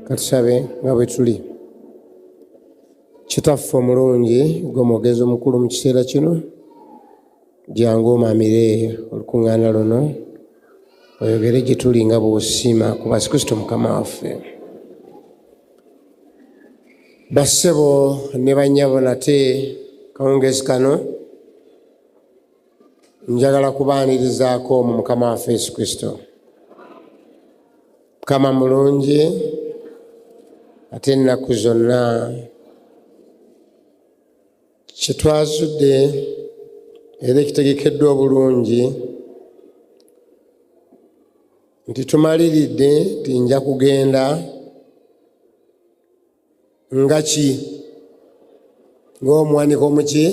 Katusabe nga bwe tuli. Kitaffe omulungi gwe mwogezi omukulu mu kiseera kino, jangu omamire olukuŋŋaana luno oyogere gye tuli nga bw'osiima ku Yesu Kristo Mukama waffe. Bassebo ne bannyabo nate kawungeezi kano njagala kubaanirizaako mu Mukama waffe Yesu Kristo. Mukama mulungi ate ennaku zonna kyetwazudde era ekitegekeddwa obulungi nti tumaliridde nti nja kugenda nga ki ng'omuwanika omuki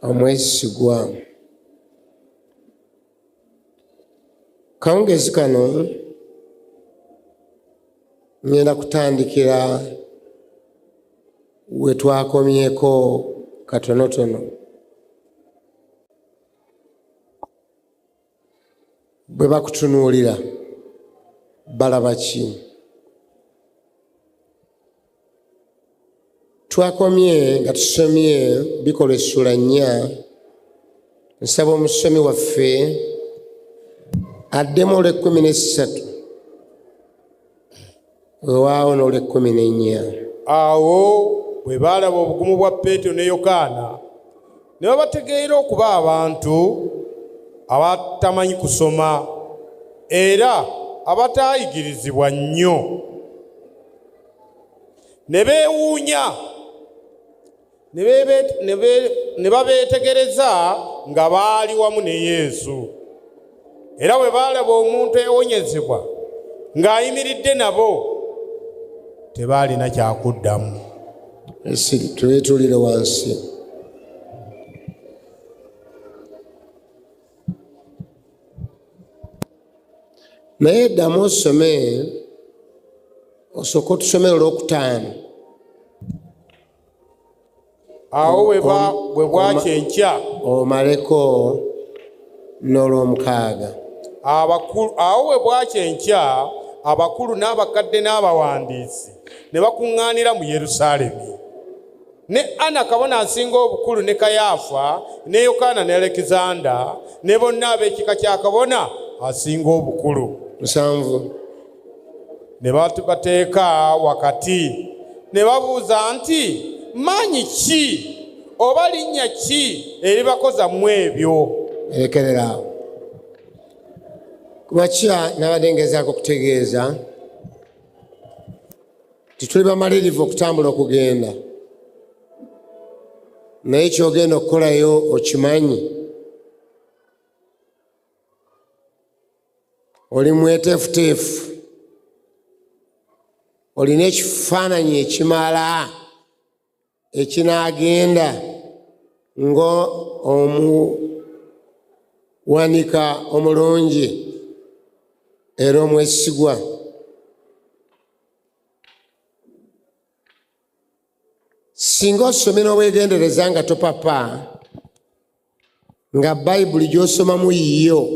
omwesigwa. Kawungeezi kano ngenda kutandikira we twakomyeko katonotono. Bwe bakutunuulira balaba ki? Twakomye nga tusomye Bikola essula 4. Nsaba omusomi waffe addemu olw'e13 wewaawo n'olw'e14. Awo bwe baalaba obugumu bwa Peetero ne Yokaana ne babategeera okuba abantu abatamanyi kusoma era abataayigirizibwa nnyo, ne beewuunya ne babeetegereza nga baali wamu ne Yesu. Era bwe baalaba omuntu ewonyezebwa ng'ayimiridde nabo, tebaalina kyakuddamu. Twetuulire wansi. Naye ddamu osome, osooka otusomera olw'okutaano. Awo bwe bwakya enkya omaleko n'olw'omukaaga. Awo bwe bwakya enkya abakulu n'abakadde n'abawandiisi ne bakuŋŋaanira mu Yerusaalemi. Ne Ana kabona asinga obukulu ne Kayaafa ne Yokaana ne Alekizanda ne bonna ab'ekika kya kabona asinga obukulu. 7. Ne bateeka wakati ne babuuza nti, maanyi ki oba linnya ki eribakoza mu ebyo? Erekerera awo. Kumakya nabadde ngezaako okutegeeza tituli bamalirivu okutambula okugenda, naye kyogenda okukolayo okimanyi. Oli mweteefuteefu, olina ekifaananyi ekimala ekinaagenda ng'omuwanika omulungi era omwesigwa. Singa osome n'obwegendereza nga topapa, nga Bayibuli gy'osomamu yiyo,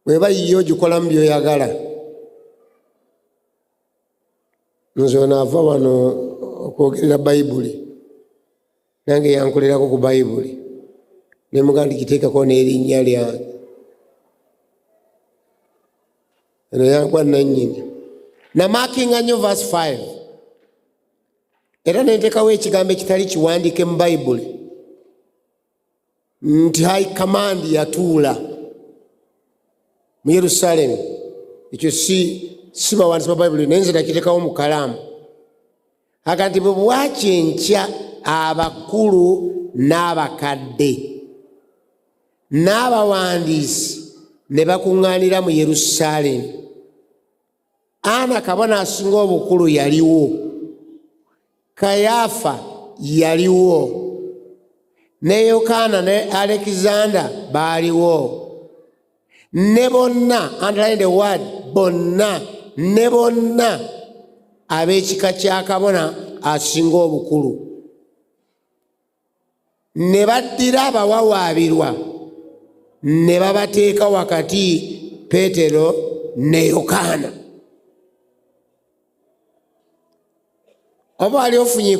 bweba yiyo gikolamu by'oyagala. Nze onaava wano okwogerera Bayibuli, nange yankolerako ku Bayibuli ne mugandi giteekako n'erinnya lyange. Eno yankwa nannyini. Namaakinga nnyo verse 5. Era nenteekawo ekigambo ekitali kiwandiike mu Bayibuli nti high command yatuula mu Yerusaalemi. Ekyo si bawandiisi ba Bayibuli, naye nze nakiteekawo mu kalaamu. Aga nti bwe bwakya enkya abakulu n'abakadde n'abawandiisi ne bakuŋŋaanira mu Yerusaalemi. Ana kabona asinga obukulu yaliwo, Kayaafa yaliwo, ne Yokaana ne Alekizanda baaliwo, ne bonna, underline the word bonna, ne bonna ab'ekika kya kabona asinga obukulu. Ne baddira abawawaabirwa ne babateeka wakati Peetero ne Yokaana. oba ali ofunye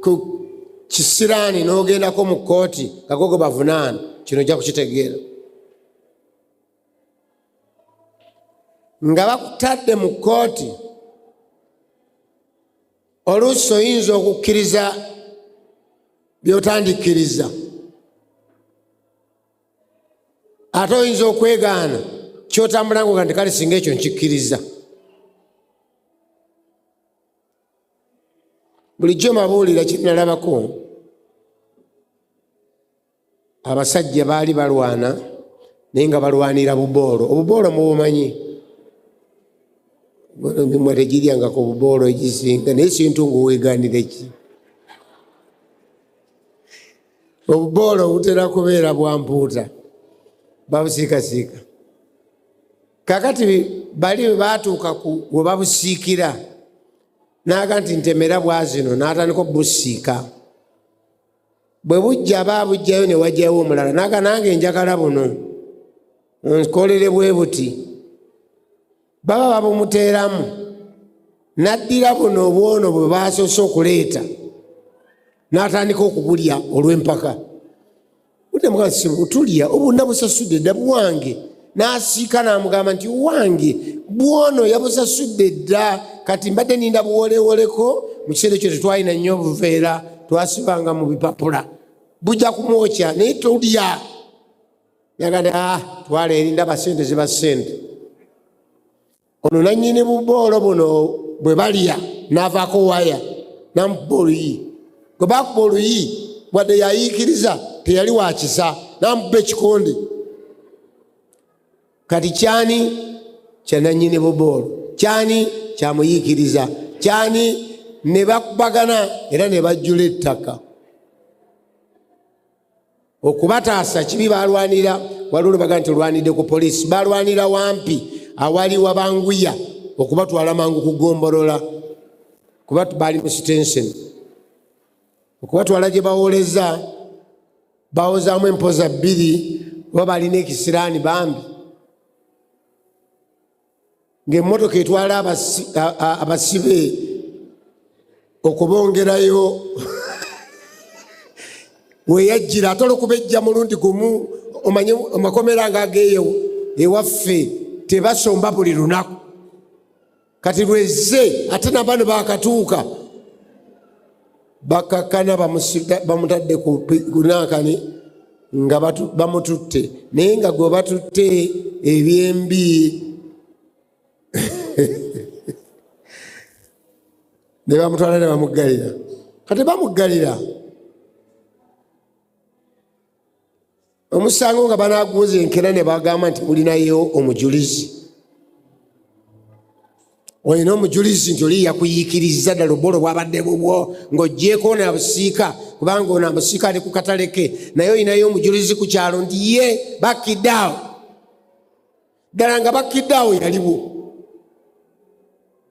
ku kisiraani n'ogendako mu kkooti kagogo bavunaana, kino ojja kukitegeera. Nga bakutadde mu kkooti, oluusi oyinza okukkiriza by'otandikkiriza, ate oyinza okwegaana ky'otambula ngo nti kale singa ekyo nkikkiriza. Bulijjo mabuulira kinalabako, abasajja baali balwana naye nga balwanira buboolo. Obuboolo mubumanyi, mimwe tegiryangako buboolo egisinga, naye kintu ngaoweegaanira ki? Obuboolo butera kubeera bwa mpuuta, babusiikasiika. Kakati bali baatuuka we babusiikira, naga nti ntemera bwazino, n'atandika obusiika. Bwe bujja baabujjayo ne wajjayo omulala, naga nange njagala buno nkolere bwe buti. Baba babumuteeramu, n'addira buno obwono bwe baasoose okuleeta, n'atandika okubulya olw'empaka. Utemugasi butulya obuna busasudde dda bwange, n'asiika n'amugamba nti wange bwono yabusasudde dda, kati mbadde ninda buwolewoleko. Mu kiseera ekyo tetwalina nnyo obuveera, twasibanga mu bipapula, bujja kumwokya naye tulya. Yagamba twala erinda basente ziba sente. Ono nannyini buboolo buno bwe balya n'avaako waya n'amukuba oluyi. Gwe baakuba oluyi wadde yayiikiriza teyali wakisa, n'amukuba ekikonde. Kati kyani kya nannyini buboolo, kyani kyamuyiikiriza, kyani ne bakubagana era ne bajjula ettaka. Okubataasa kibi balwanira, waliwo lwebaga nti olwanidde ku poliisi, balwanira wampi awali wabanguya okubatwala mangu kugombolola, kuba bali mu sitenseni. Okubatwala gye bawoleza, bawozaamu empoza bbiri, oba balina ekisiraani bambi. Ng'emmotoka etwala abasibe okubongerayo weyajjira, ate olw'okubejja mulundi gumu, omanye amakomera ng'ageeyo ewaffe tebasomba buli lunaku. Kati lwezze ate nabano bakatuuka, bakakana bamutadde ku nankani nga bamututte, naye nga gwe batutte ebyembi ne bamutwala ne bamuggalira. Kati bamuggalira omusango nga banaaguuza enkera ne bagamba nti mulinayo omujulizi. Olina omujulizi nti oli yakuyiikiriza ddala obuboolo bwabadde bubwo ng'oggyeko naabusiika, kubanga ono abusiika ali ku kataleke, naye olinayo omujulizi ku kyalo nti ye bakkiddeawo. Ddala nga bakkiddeawo yaliwo.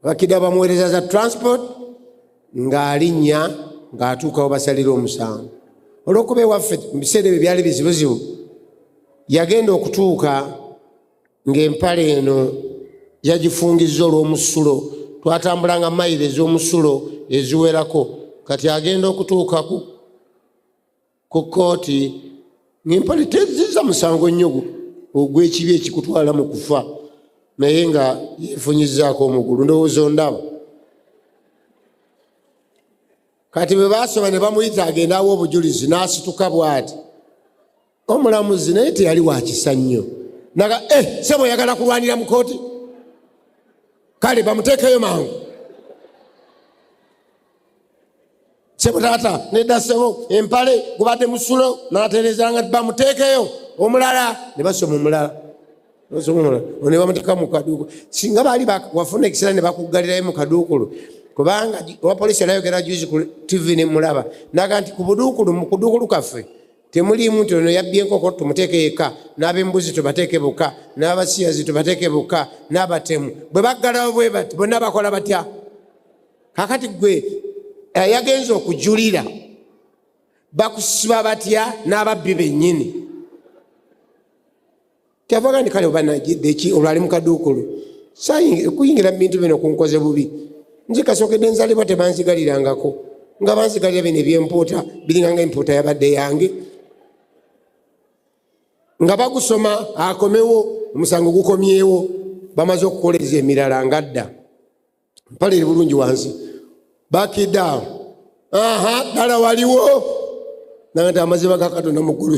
Bakkiddeawo bamuweereza za transport ng'alinnya ng'atuukawo basalira omusango. Olw'okuba ewaffe mu biseera ebyo byali bizibuzibu, yagenda okutuuka ng'empale eno yagifungizza olw'omusulo. Twatambulanga mayiro ez'omusulo eziwerako. Kati agenda okutuuka ku kkooti ng'empale tezizza musango nnyo ogw'ekibi ekikutwala mu kufa, naye nga yeefunyizzaako omugulu. Ndowooza ondaba. Kati bwe baasoba ne bamuyita agenda awo obujulizi, n'asituka bw'ati. Omulamuzi naye teyali wakisa nnyo, naga sebo oyagala kulwanira mu kooti, kale bamuteekeyo mangu. Sebo taata nedda sebo empale gubadde musulo, n'atereezanga nti bamuteekeyo omulala. Ne basoma omulala, ne bamuteeka mu kaduukulu. Singa baali wafuna ekiseera ne bakuggalirayo mu kaduukulu, kubanga owa poliisi alayogera juzi ku TV ne mulaba, naga nti mu kuduukulu kaffe temulimu nti ono yabbye enkoko tumuteeke yekka, n'ab'embuzi tubateeke buka, n'abasiyazi tubateeke buka, n'abatemu. Bwe baggalawo bwe bati bonna bakola batya? Kakati gwe yagenza okujulira bakusiba batya n'ababbi bennyini? Kyavaga ndi kale oba najjidde ki olwali mu kaduukulu, kuyingira mu bintu bino kunkoze bubi. nze kasookedde nzalibwa tebanzigalirangako nga banzigalira bino ebyempuuta biringanga empuuta yabadde yange nga bagusoma akomewo omusango gukomyewo bamaze okukoleza emirala ngadda mpale eri bulungi wansi bakidaawo ddala waliwo nagati amaziba ga Katonda mu ggulu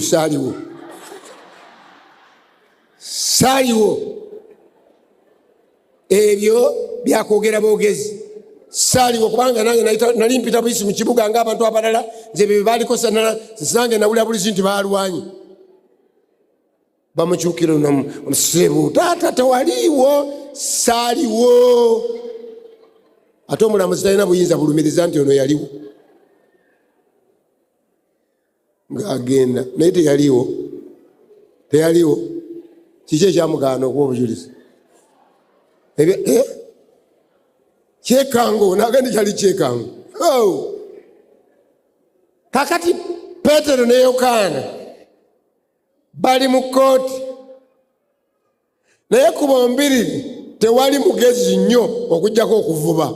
saaliwo ebyo byakwogera boogezi saaliwo kubanga nange nali mpita buyisi mu kibuga ng'abantu abalala nze bye baaliko nange nawulira bulizi nti baalwanyi bamukyukira omusebu taata tewaliiwo saaliwo ate omulamuzi talina buyinza bulumiriza nti ono yaliwo ng'agenda naye teyaliwo kiki ekyamugaana okuba obujulizi kyekango nagandi kyali kyekango kakati Peetero ne Yokaana bali mu kooti naye ku bombiri tewali mugezi nnyo okujjako okuvuba.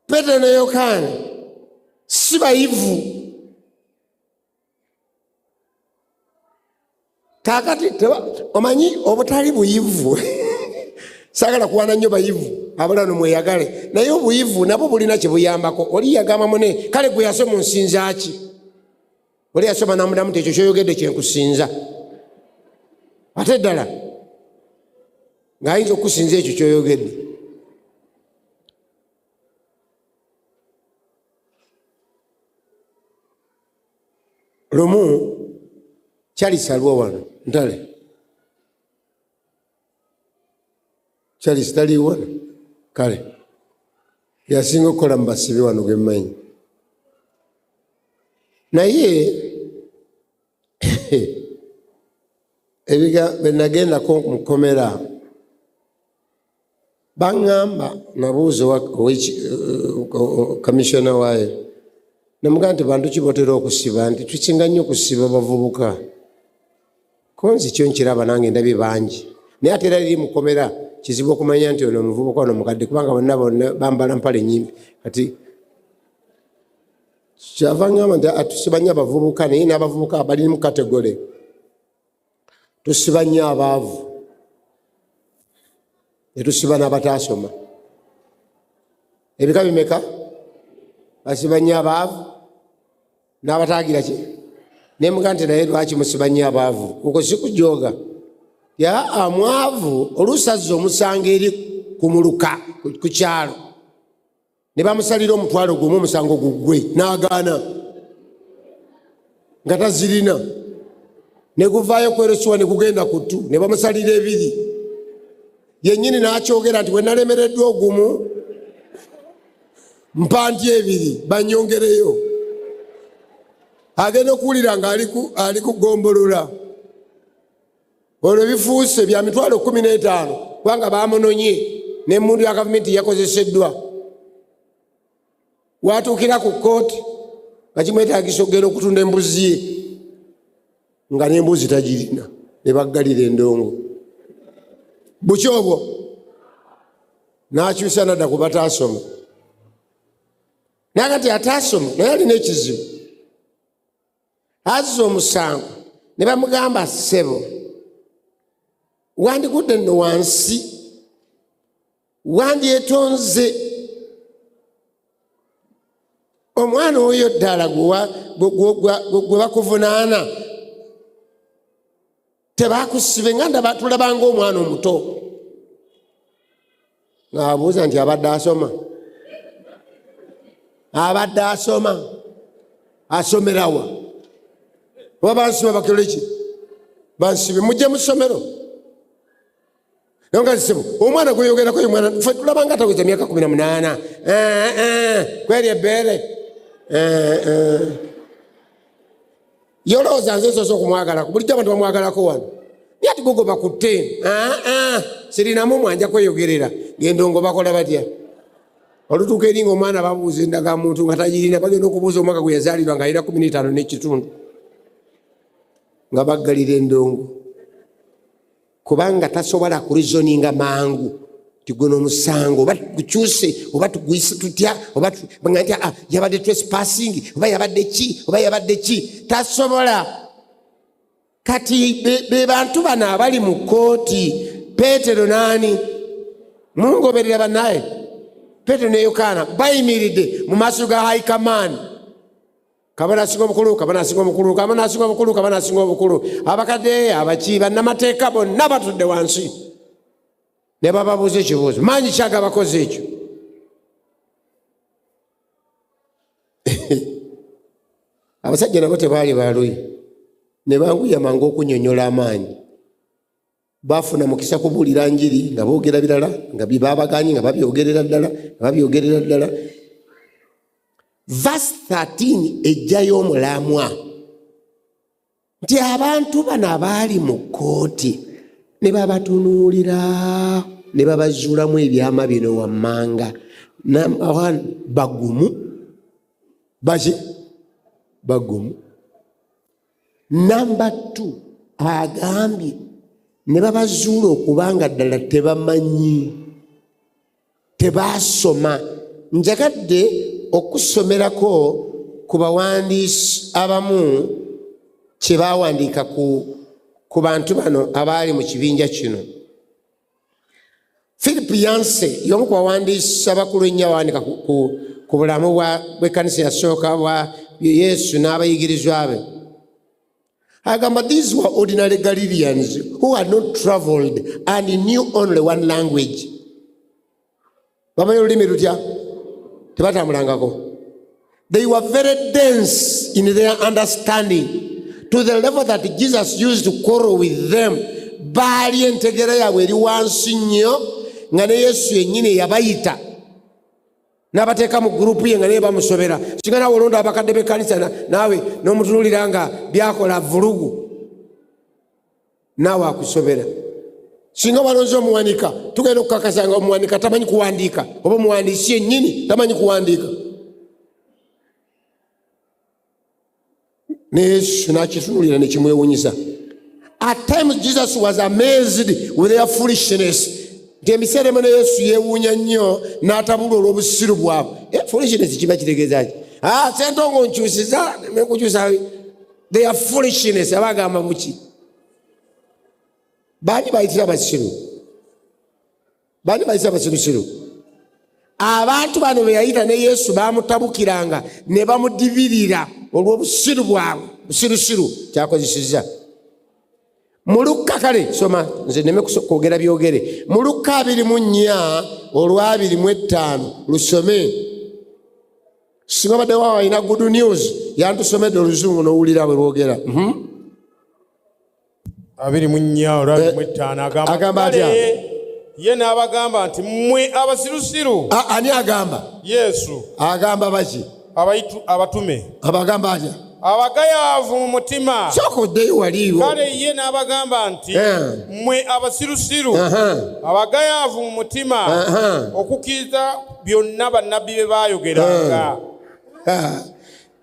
Peetero ne Yokaana si bayivu. Kakati omanyi obutali buyivu sagala kuwana nnyo bayivu abalano mweyagale naye obuyivu nabo bulina kye buyambako. Oli yagamba mune kale gwe yasoma nsinza ki? Oli yasoma namudamu tekyo kyoyogedde kyenkusinza ate ddala ng'ayinza okusinza ekyo kyoyogedde. Lumu Charles aliwo wano ntale Charles taliwo wano kale yasinga okukola mu basibe wano gwe mmanyi naye ebiga benagendako mukomera baŋŋamba nabuuza kamishona waayo namugaa nti bantu kibotera okusiba nti tukinga nnyo okusiba bavubuka konzi kyo nkiraba nange ndabye bangi naye ate era liri mukomera kizibu okumanya nti ono omuvubuka ono mukadde kubanga bonna bambala mpale nyimpi kati kyava ŋŋamba nti atusiba nnyo abavubuka naye n'abavubuka bali mu kategole tusiba nnyo abaavu ne tusiba n'abataasoma. Ebika bimeka? Basiba nnyo abaavu n'abataagira ki ne mugaa nti naye lwaki musiba nnyo abaavu kuko si kujooga mwavu oluusi azza omusango eri kumuluka ku kyalo ne bamusalira omutwalo gumu omusango guggwe n'agaana nga tazirina ne guvaayo kweresuwa ne gugenda ku ttu ne bamusalira ebiri yennyini n'akyogera nti we nalemereddwa ogumu mpantya ebiri banyongereyo agenda okuwulira nga ali kugombolola olwo bifuuse bya mitwalo 15 kubanga bamunonye n'emmundu ya gavumenti yakozeseddwa watuukira ku kooti nga kimwetaagisa okugenda okutunda embuzi ye nga n'embuzi tagirina ne baggalira endongo bukyobwo n'akyusa nadda ku bataasoma naye kati ataasoma naye alina ekizibu azza omusango ne bamugamba ssebo wandigudde nno wansi wandyetonze omwana oyo ddala gwe bakuvunaana tebakusibe nga tulabanga omwana omuto ng'abuuza nti abadde asoma asomerawa oba bansiba bakole ki bansibe mujje mu ssomero nga nsibu omwana gweyogerako omwana fe tulabanga ataweza myaka 18 kweri ebbeere yolowooza nze nsoose okumwagalako bulijjo abantu bamwagalako wano naye ati gogo bakutte sirinamu mwanja kweyogerera gendongo bakola batya olutuuka eri nga omwana babuuza endagamuntu nga tagirina bagenda okubuuza omwaka gwe yazaalirwa nga alina 15 n'ekitundu nga baggalira endongo kubanga tasobola kurizoninga mangu Tiguno omusango oba tugukyuse oba tuguyise tutya oba nti yabadde trespassing oba yabadde ki tasobola. Kati be bantu bano abali mu kooti, Peetero naani mungoberera bannaye, Peetero ne Yokaana bayimiridde mu maaso ga high command. Kabona asinga omukulu, abakadde abaki bannamateeka bonna batudde wansi ne bababuuza ekibuuzo, manyi kyaga bakoze ekyo. Abasajja nabo tebaali baluyi, ne banguya mangu okunyonyola amaanyi. Bafuna mukisa kubuulira njiri nga boogera birala nga babaganye nga babyogerera ddala. Verse 13 ejjayo omulamwa nti abantu bano abaali mu kkooti ne babatunuulira ne babazuulamu ebyama bino wammanga. Bagumu. Number 2 agambye ne babazuula okubanga ddala tebamanyi, tebaasoma. Njagadde okusomerako ku bawandiisi abamu kye baawandiika ku bantu bano abaali mu kibinja kino. Philip Yancey y'omu ku bawandiisi abakulu ennyo abawandiika ku bulamu bw'ekkanisa yasooka bwa Yesu n'abayigirizwa be. Agamba these were ordinary Galileans who had not travelled and knew only one language. Bamanyi olulimi lutya? Tebatambulangako. They were very dense in their understanding to the level that Jesus used to quarrel with them. Baali entegera yaabwe eri wansi nnyo nga ne Yesu yennyini yabayita n'abateeka mu gurupu ye nga naye bamusobera. Singa naawe olonda abakadde b'ekkanisa naawe n'omutunuulira nga byakola vulugu, naawe akusobera. Singa balonze omuwanika tugenda okukakasa nga omuwanika tamanyi kuwandiika oba omuwandiisi yennyini tamanyi kuwandiika. Ne Yesu n'akitunuulira ne kimwewunyisa. At times Jesus was amazed with their foolishness. Nti ebiseera emu ne Yesu yeewuunya nnyo n'atabula olw'obusiru bwabwe. Foolishness kiba kitegeeza ki? Sentongo nkyusiza nkukyusa. Their foolishness abagamba muki? Baani bayitira abasiru? Baani bayitira abasirusiru? Abantu bano be yayita ne Yesu baamutabukiranga ne bamudibirira olw'obusiru bwabwe. Busirusiru kyakozesezza. Mu Luka kale soma nze neme kwogera byogere. Mu Luka 24 olwa25 lusome. Singa badde waawo alina good news yantusomedde oluzungu n'owulira bwe lwogera. 24 olwa25 agamba atya? Ye n'abagamba nti mmwe abasirusiru. Ani agamba? Yesu. Agamba baki? Abatume. Abagamba atya? Abagayaavu mu mutima. Sokoddeyo waliwo. Kale ye n'abagamba nti mmwe abasirusiru abagayaavu mu mutima okukkiriza byonna bannabbi bye baayogeranga.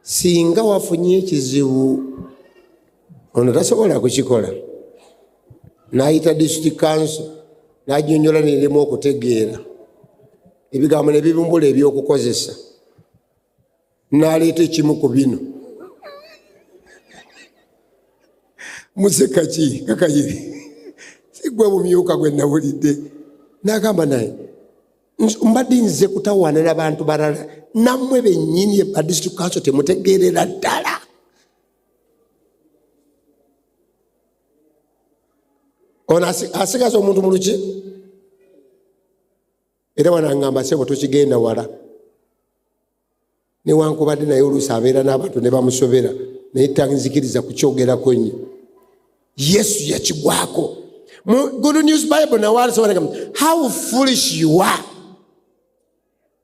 Singa wafunye ekizibu ono tasobola kukikola, n'ayita district council n'ajonyola n'eremu okutegeera ebigambo ne bibumbula ebyokukozesa, n'aleeta ekimu ku bino. Museka ki kakayiri sigwe bumyuka gwe nawulidde n'agamba naye mbadde nze kutawaana n'abantu balala nammwe bennyini ba district council temutegeerera ddala. Ono asigaza omuntu mu luki era wanangamba sebo tukigenda wala newankubadde naye oluusi abeera n'abantu ne bamusobera naye tanzikiriza kukyogerako nnyo. Yesu yakigwako. Good News Bible nawaalisobaneka how foolish you are,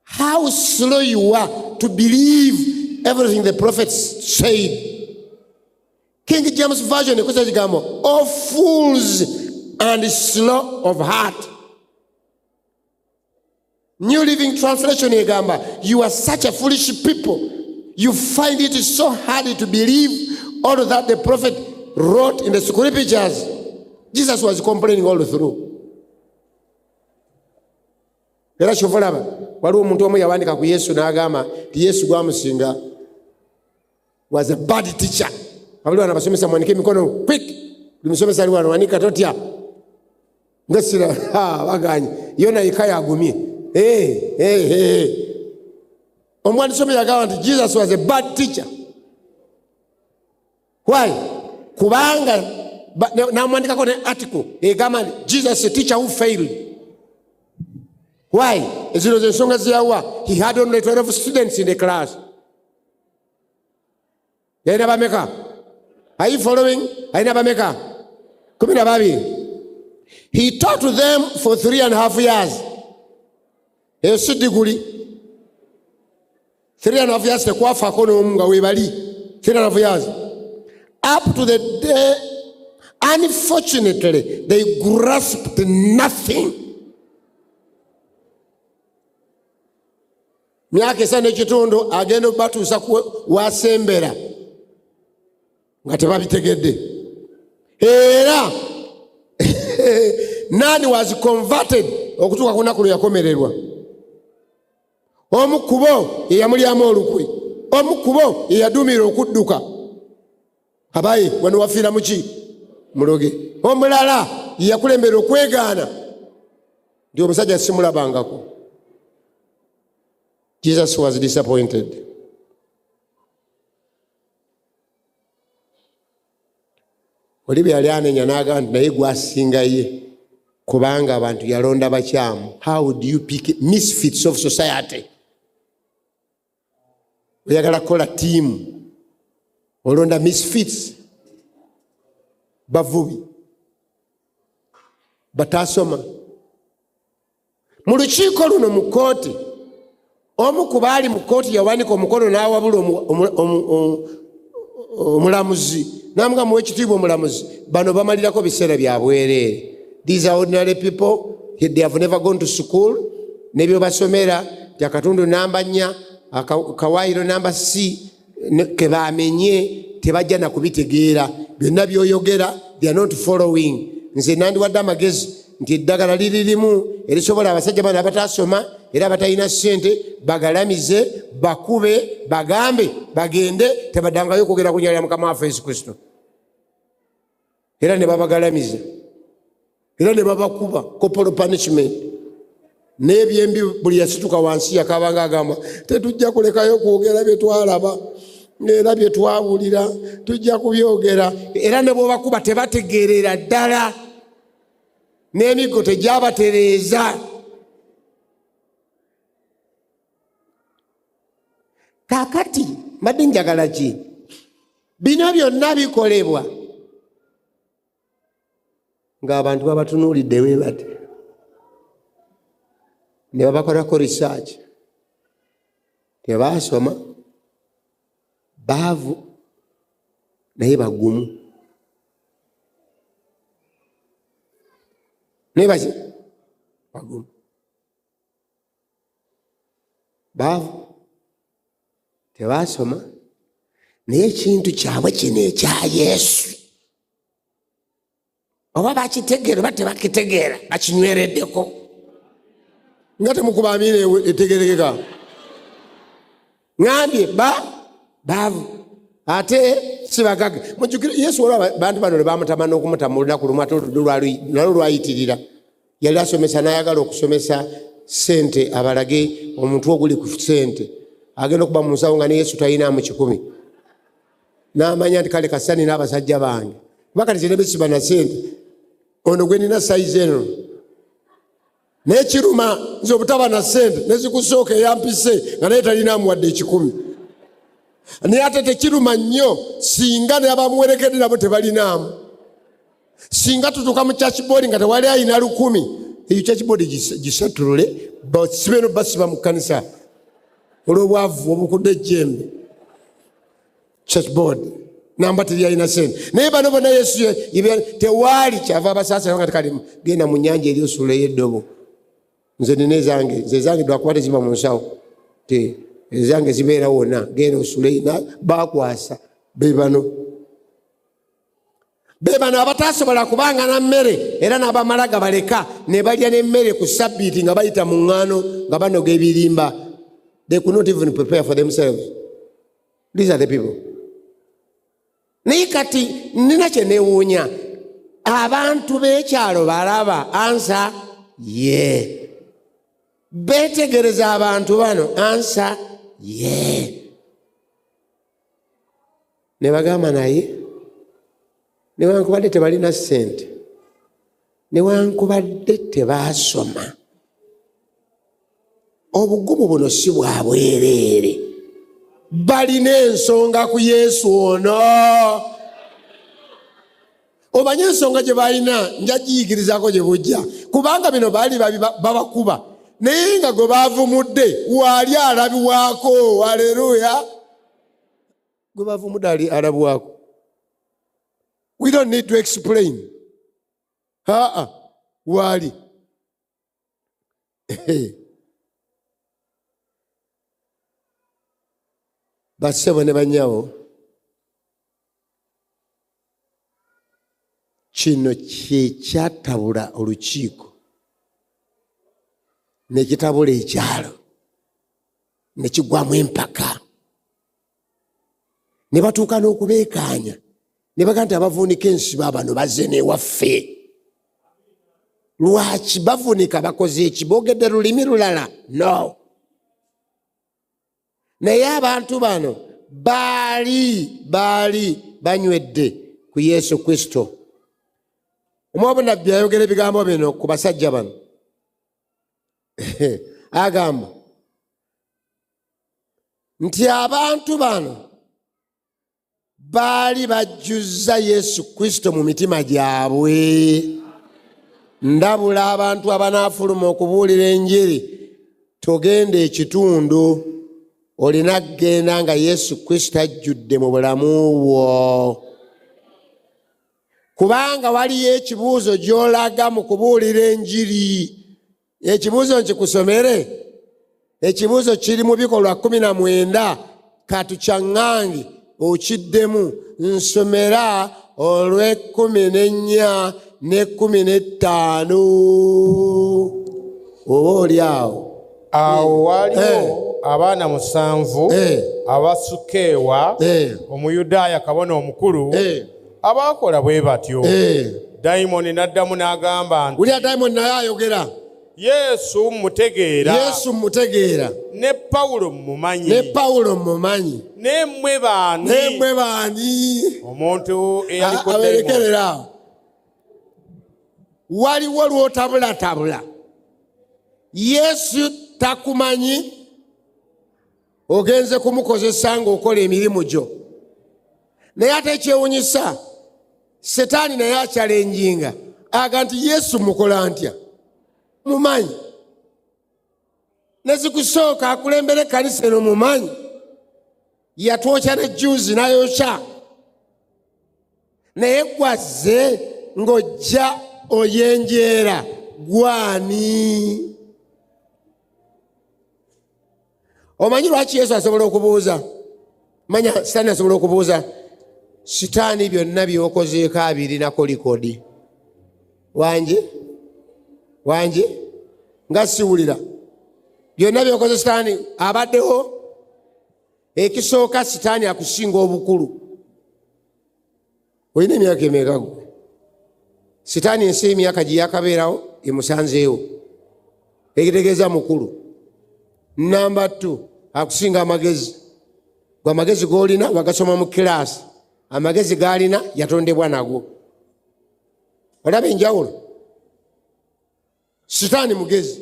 how slow you are to believe everything the prophets said. King James Version ekosa kigambo oh fools and slow of heart. New Living Translation egamba you are such a foolish people, you find it so hard to believe all that the prophet wrote in the scriptures. Jesus was complaining all through. Era kyova waliwo omuntu omu yawandika ku Yesu n'agamba nti Yesu gwamusinga was a bad teacher. Abali wana basomesa mwanike emikono quick. Buli musomesa ali wano wanika totya. Ngasira baganye. Yona ikaya agumye. Omwani some yagamba nti Jesus was a bad teacher. Why? Kubanga na mwandika kone article egamba Jesus a teacher who failed. Why? Ezino zensonga ziyawa. He had only 12 students in the class. Yaina bameka? Are you following? Yaina bameka? 12. He taught to them for 3.5 years. Eyo si diguli. 3.5 years tekwafa kono nga webali. 3.5 years. Up to the day, unfortunately, they grasped nothing. Myaka esana ekitundu agenda okubatuusa wasembera nga tebabitegedde. Era nani was converted okutuuka ku lunaku lwe yakomererwa. Omu ku bo ye yamulyamu olukwe. Omu ku bo ye yaduumira okudduka. Abaye wano wafiira muki? Muloge. Omulala ye yakulembera okwegaana nti omusajja simulabangako. Jesus was disappointed. Oli bwe yali anenya n'agamba nti naye gwasinga ye kubanga abantu yalonda bakyamu. How would you pick misfits of society? Oyagala kukola team olonda misfits, bavubi batasoma. Mu lukiiko luno mu kooti omu ku baali mu kooti yawanika omukono n'awabula omulamuzi n'amuga muwe ekitiibwa omulamuzi. Bano bamalirako biseera bya bwereere. These are ordinary people. They have never gone to school. Nebyo basomera tya katundu namba 4 akawaayiro namba C ke bamenye tebajja na kubitegeera. Byonna byoyogera they are not following. Nze nandiwadde amagezi nti eddagala liririmu erisobola abasajja bano abatasoma era batalina ssente bagalamize bakube bagambe bagende tebaddangayo okwogera ku nnyala ya Mukama waffe Yesu Kristo. Era ne babagalamiza era ne babakuba corporal punishment. N'ebyembi buli yasituka wansi yakabanga agamba tetujja kulekayo kwogera bye twalaba era bye twawulira tujja kubyogera. Era ne bw'obakuba tebategeerera ddala n'emigo tegyabatereeza. Kakati mbadde njagala ki? Bino byonna bikolebwa ng'abantu babatunuulidde bwe bati ne babakolako research. Tebaasoma, baavu naye bagumu. Naye baki? Bagumu. Baavu tebaasoma naye ekintu kyabwe kino ekya Yesu oba bakitegeera oba tebakitegeera bakinywereddeko. Nga temukuba amiina etegerekeka. Ngambye baavu ate si bagaga. Mujjukire Yesu olwo bantu bano ne bamutama n'okumutama olunaku lumu ate nalwo lwayitirira. Yali asomesa n'ayagala okusomesa ssente abalage omuntu oguli ku ssente. Agenda okuba mu nsawo nga ne Yesu talina mu 10. N'amanya nti kale kasani n'abasajja bange bakati zine bisiba na ssente ono gwe nina sayizi eno n'ekiruma nze obutaba na ssente nezikusooka eyampise nga naye talinamu wadde 10. Naye ate tekiruma nnyo singa n'abamuwerekedde nabo tebalinamu. Singa tutuuka mu churchboard nga tewali ayina 10, eyo churchboard gisatulule basibe no basiba mu kkanisa olw'obwavu obukudde ejjembe. Churchboard namba teri ayina ssente. Naye bano bonna Yesu tewaali kyava abasaasira nga tekali genda mu nnyanja eri osuula ey'eddobo. Nze nina ezange, nze ezange lwakuba teziba mu nsawo ezange zibeera wonna genda osuule bakwasa be bano. bebano abatasobola kubanga na mmere era n'abamala gabaleka ne balya n'emmere ku Sabbiiti nga bayita mu ŋŋaano nga banoga ebirimba. They could not even prepare for themselves. These are the people. Naye kati nina kye neewuunya, abantu b'ekyalo balaba ansa ye. Beetegereza abantu bano ansa ye. Ne bagamba naye newankubadde tebalina ssente, newankubadde tebaasoma, obugumu buno si bwa bwereere, balina ensonga ku Yesu ono. Omanyi ensonga gye balina nja giyigirizaako gye bujja, kubanga bino baali babakuba naye nga gwe baavumudde waali alabibwako. Haleluya! Gwe baavumudde ali alabibwako. We don't need to explain. Wali. Bassebo ne banyawo, kino kye kyatabula olukiiko ne kitabula ekyalo ne kigwamu empaka ne batuuka n'okubeekaanya ne bagamba nti abavuunika ensiba bano bazze n'ewaffe. Lwaki bavuunika bakoze eki? Boogedde lulimi lulala? No. Naye abantu bano baali banywedde ku Yesu Kristo. Omwobo nabbi ayogera ebigambo bino ku basajja bano. Agamba nti abantu bano baali bajjuzza Yesu Kristo mu mitima gyabwe. Ndabula abantu abanaafuluma okubuulira enjiri, togenda ekitundu, olina kgenda nga Yesu Kristo ajjudde mu bulamu bwo. Kubanga waliyo ekibuuzo gy'olaga mu kubuulira enjiri. Ekibuuzo nkikusomere. Ekibuuzo kiri mu Bikolwa 19, katukyaŋŋange okiddemu. Nsomera olw'14 ne 15. Oba oli awo. Awo waliwo abaana 7 abasukeewa Omuyudaaya kabona omukulu abaakola bwe batyo. Dayimoni n'addamu n'agamba nti, Uli dayimoni naye ayogera, Yesu mutegeera, ne Pawulo mmumanyi, ne mmwe baani? Omuntu eyaliko dayimoni. Waliwo lw'otabulatabula. Yesu takumanyi, ogenze kumukozesa ng'okola emirimu gyo. Naye ate ekyewuunyisa, Setaani naye akyalenjinga aga nti Yesu mukola ntya? Mumanyi. Nezikusooka akulembera ekkanisa eno mumanyi. Yatwokya ne juzi n'ayokya. Naye gwazze ng'ojja oyenjeera gwani? Omanyi lwaki Yesu asobola okubuuza? Manya Sitaani asobola okubuuza. Sitaani byonna by'okozeeko 2 nako likodi. Wangi? Nga siwulira. Byonna by'okoze Sitaani abaddeho. Ekisooka Sitaani akusinga obukulu. Olina emyaka emeka gwe? Sitaani ensi emyaka gye yakabeerawo emusanzeewo. Ekitegeeza mukulu. Namba 2, akusinga amagezi. Gwe amagezi g'olina wagasoma mu kiraasi. Amagezi g'alina yatondebwa nago. Olaba enjawulo? Sitaani mugezi.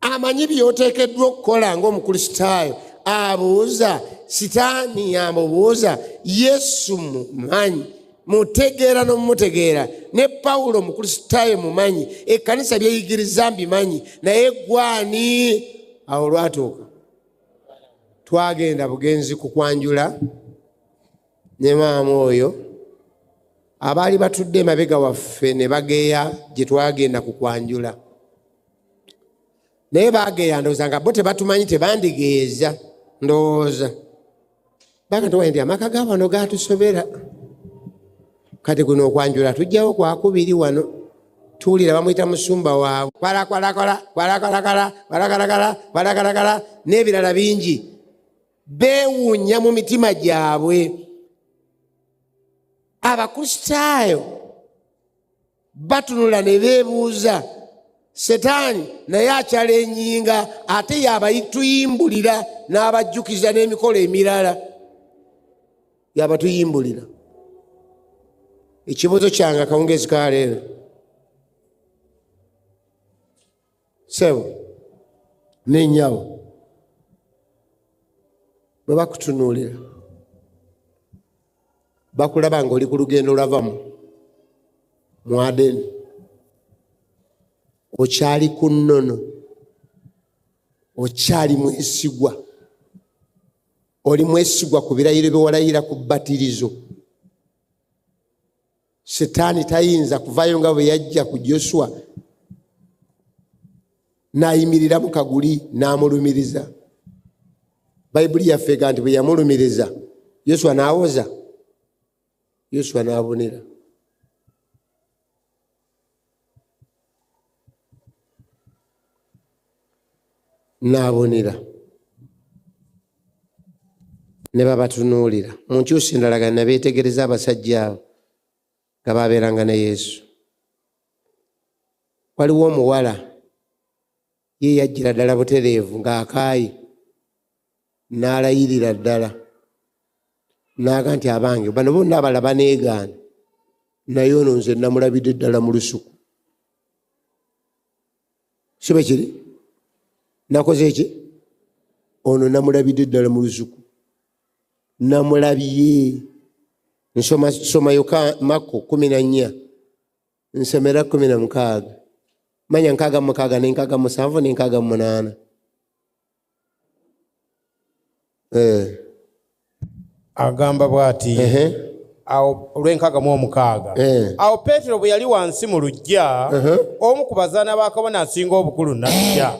Amanyi by'oteekeddwa okukola ng'Omukristaayo. Abuuza, Sitaani amubuuza, Yesu mumanyi, mutegeera n'omumutegeera. Ne Pawulo Omukristaayo mumanyi, ekkanisa byeyigiriza mbimanyi, naye gwani? Awo lwatuuka twagenda bugenzi kukwanjula ne maama oyo abaali batudde emabega waffe ne bageya gye twagenda kukwanjula. Naye bageya ndowooza nga bo tebatumanyi, tebandigeeza ndowooza. Baga nti amaka g'abano gatusobera. kati kuno okwanjula tujjawo kwakubiri wano tuwulira bamuyita musumba waabwe kwalakalakala n'ebirala bingi. Beewuunya mu mitima gyabwe. Abakristaayo batunula ne beebuuza, Setaani naye akyalennyinga ate yabayituyimbulira n'abajjukiza n'emikolo emirala. Yabatuyimbulira. Ekibuuzo kyange akawungeezi ka leero, sebo n'ennyawo bwe bakutunuulira bakulaba ng'oli ku lugendo lwavamu mu Adeni, okyali ku nnono, okyali mwesigwa, oli mwesigwa ku birayiro bye walayira ku bbatirizo. Setaani tayinza kuvayo nga bwe yajja ku Joswa n'ayimirira mu kaguli n'amulumiriza. Bayibuli yaffe ega nti bwe yamulumiriza Yoswa n'awoza, Yoswa n'abonera. N'abonera ne babatunuulira. Mu nkyusa endala ne beetegereza abasajja abo nga baabeeranga ne Yesu. Waliwo omuwala ye yajjira ddala butereevu ng'akaayi, n'alayirira ddala n'aga nti abange bano bonna abala baneegaana, naye ono nze namulabidde ddala mu lusuku. Si bwe kiri? Nakoze eki? Ono namulabidde ddala mu lusuku. Namulabye. Nsomayo Makko 14, nsomera 16. Manya 66 ne 67 ne 68. Agamba bw'ati, awo olw'66, awo Peetero bwe yali wansi mu luggya, omu ku bazaana ba kabona asinga obukulu n'ajja.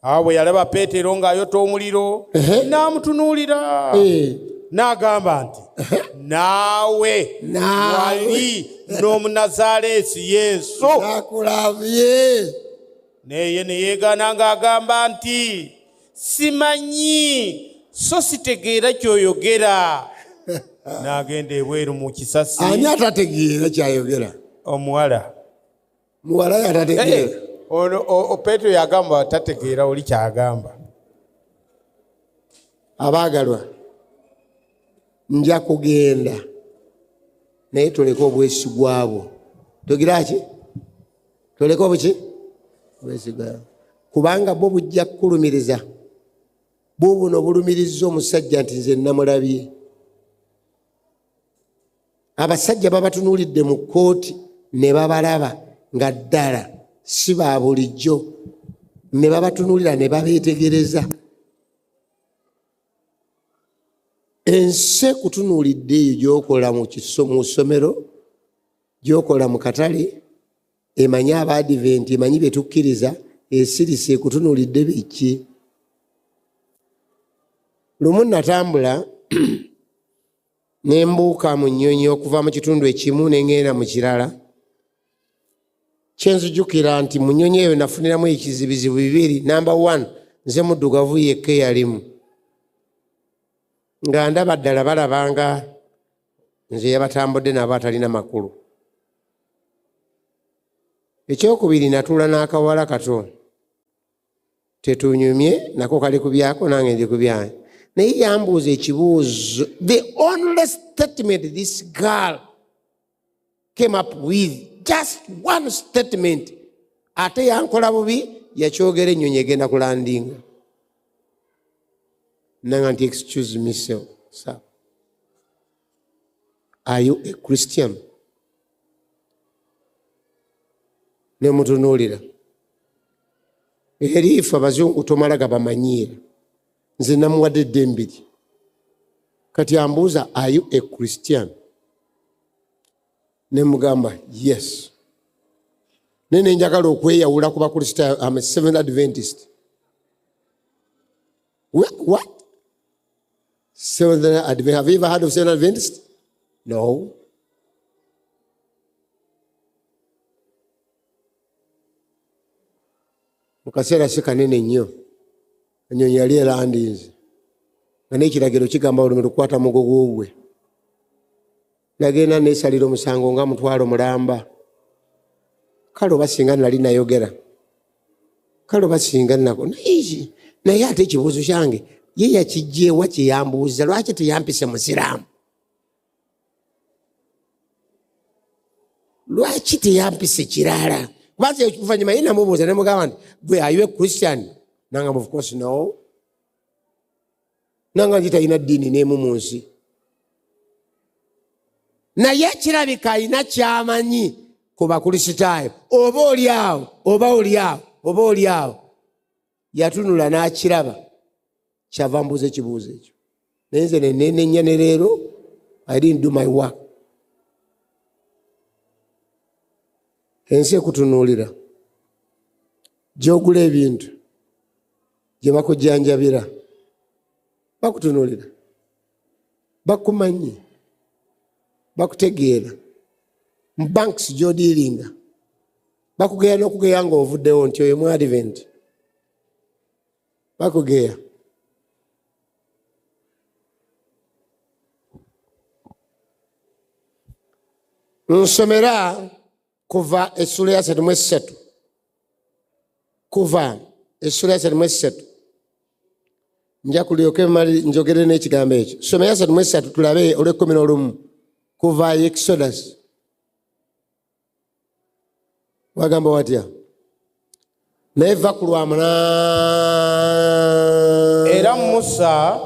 Awo bwe yalaba Peetero ng'ayota omuliro, n'amutunuulira. N'agamba nti, naawe wali n'Omunazaaleesi Yesu. Nakulabye. Naye ne yeegaana ng'agamba nti, simanyi so sitegeera ky'oyogera. N'agenda ebweru mu kisasi. Ani atategeera ky'ayogera? Omuwala. Muwala yatategeera. Peetero yagamba tategeera oli ky'agamba. Abaagalwa, nja kugenda naye toleka obwesigwa bwo. Togira ki? Toleka obuki? Obwesigwa bwo. Kubanga bwo bujja kukulumiriza. Bwo buno bulumiriza omusajja nti nze namulabye. Abasajja babatunuulidde mu kkooti ne babalaba nga ddala si ba bulijjo, ne babatunuulira ne babeetegereza. Ensi kutunuulidde eyo gy'okola mu ssomero, gy'okola mu katale, emanyi Abaadiventi, emanyi bye tukkiriza, esirise ekutunuulidde biki. Lumu natambula ne mbuuka mu nnyonyi okuva mu kitundu ekimu ne ngenda mu kirala. Kyenzijjukira nti mu nnyonyi eyo nafuniramu ekizibizibu bibiri. Namba 1, nze muddugavu yekka eyalimu. Nga ndaba ddala balabanga nze yabatambudde nabo atalina makulu. Ekyokubiri natuula n'akawala kato. Tetunyumye, nako kali ku byako nange ndi ku byange. Naye yambuuza ekibuuzo. The only statement this girl came up with, just one statement, ate yankola bubi, yakyogera ennyonyi egenda kulandinga. Nanga nti excuse me sir, are you a Christian? Ne mutunuulira. Eriifu abazungu tomala gabamanyiira. Nze namuwadde eddembiri. Kati ambuuza, are you a Christian? Ne mugamba yes. Nene njagala okweyawula ku bakristaayo. I'm a Seventh Adventist. What? Seventh Adventist. Have you ever heard of Seventh Adventist? No. mu kaseera si kanene nnyo ennyonyi yali elandinze nga n'ekiragiro kigamba olumi lukwata mugogo gwe. Nagenda neesalira omusango nga mutwalo mulamba. Kale oba singa nali nayogera, kale oba singa nako naye ate ekibuuzo kyange ye yakijjeewa kye yambuuza, lwaki teyampise musiraamu? Lwaki teyampise kirala? Kubanza oluvannyuma ye namubuuza nemugamba nti gwe are you a Christian? Nangamba of course no. Nanga nti talina ddiini n'emu mu nsi. Naye kirabika alina kyamanyi ku bakulisitaayo. Oba oliawo yatunula n'akiraba, kyava mbuuza ekibuuzo ekyo. Naye nze nenenya ne leero I didn't do my work. Ensi ekutunuulira, gy'ogula ebintu, gye bakujjanjabira, bakutunuulira, bakumanyi, bakutegeera. Mu banks gy'odiiringa bakugeya n'okugeya ng'ovuddewo nti oyo mu Advent. Bakugeya. Nsomera kuva essula ya 3:3. Kuva essula ya 3:3. Nja kulyoke mali njogere n'ekigambo ekyo. Somera 3:3 tulabe olw'11. Kuva Exodus. Wagamba watya? Naye va ku lwamuna. Era Musa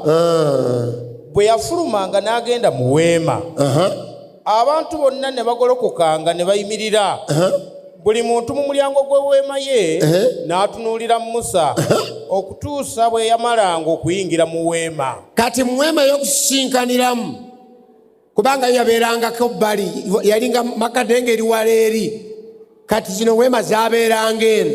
bwe yafulumanga n'agenda mu weema, abantu bonna ne bagolokokanga ne bayimirira, buli muntu mu mulyango gw'eweema ye n'atunuulira Musa okutuusa bwe yamalanga okuyingira mu weema. Kati mu weema y'okusisinkaniramu, kubanga yabeerangako bbali, yalinga makadenge eri wala eri. Kati zino weema zaabeeranga eno.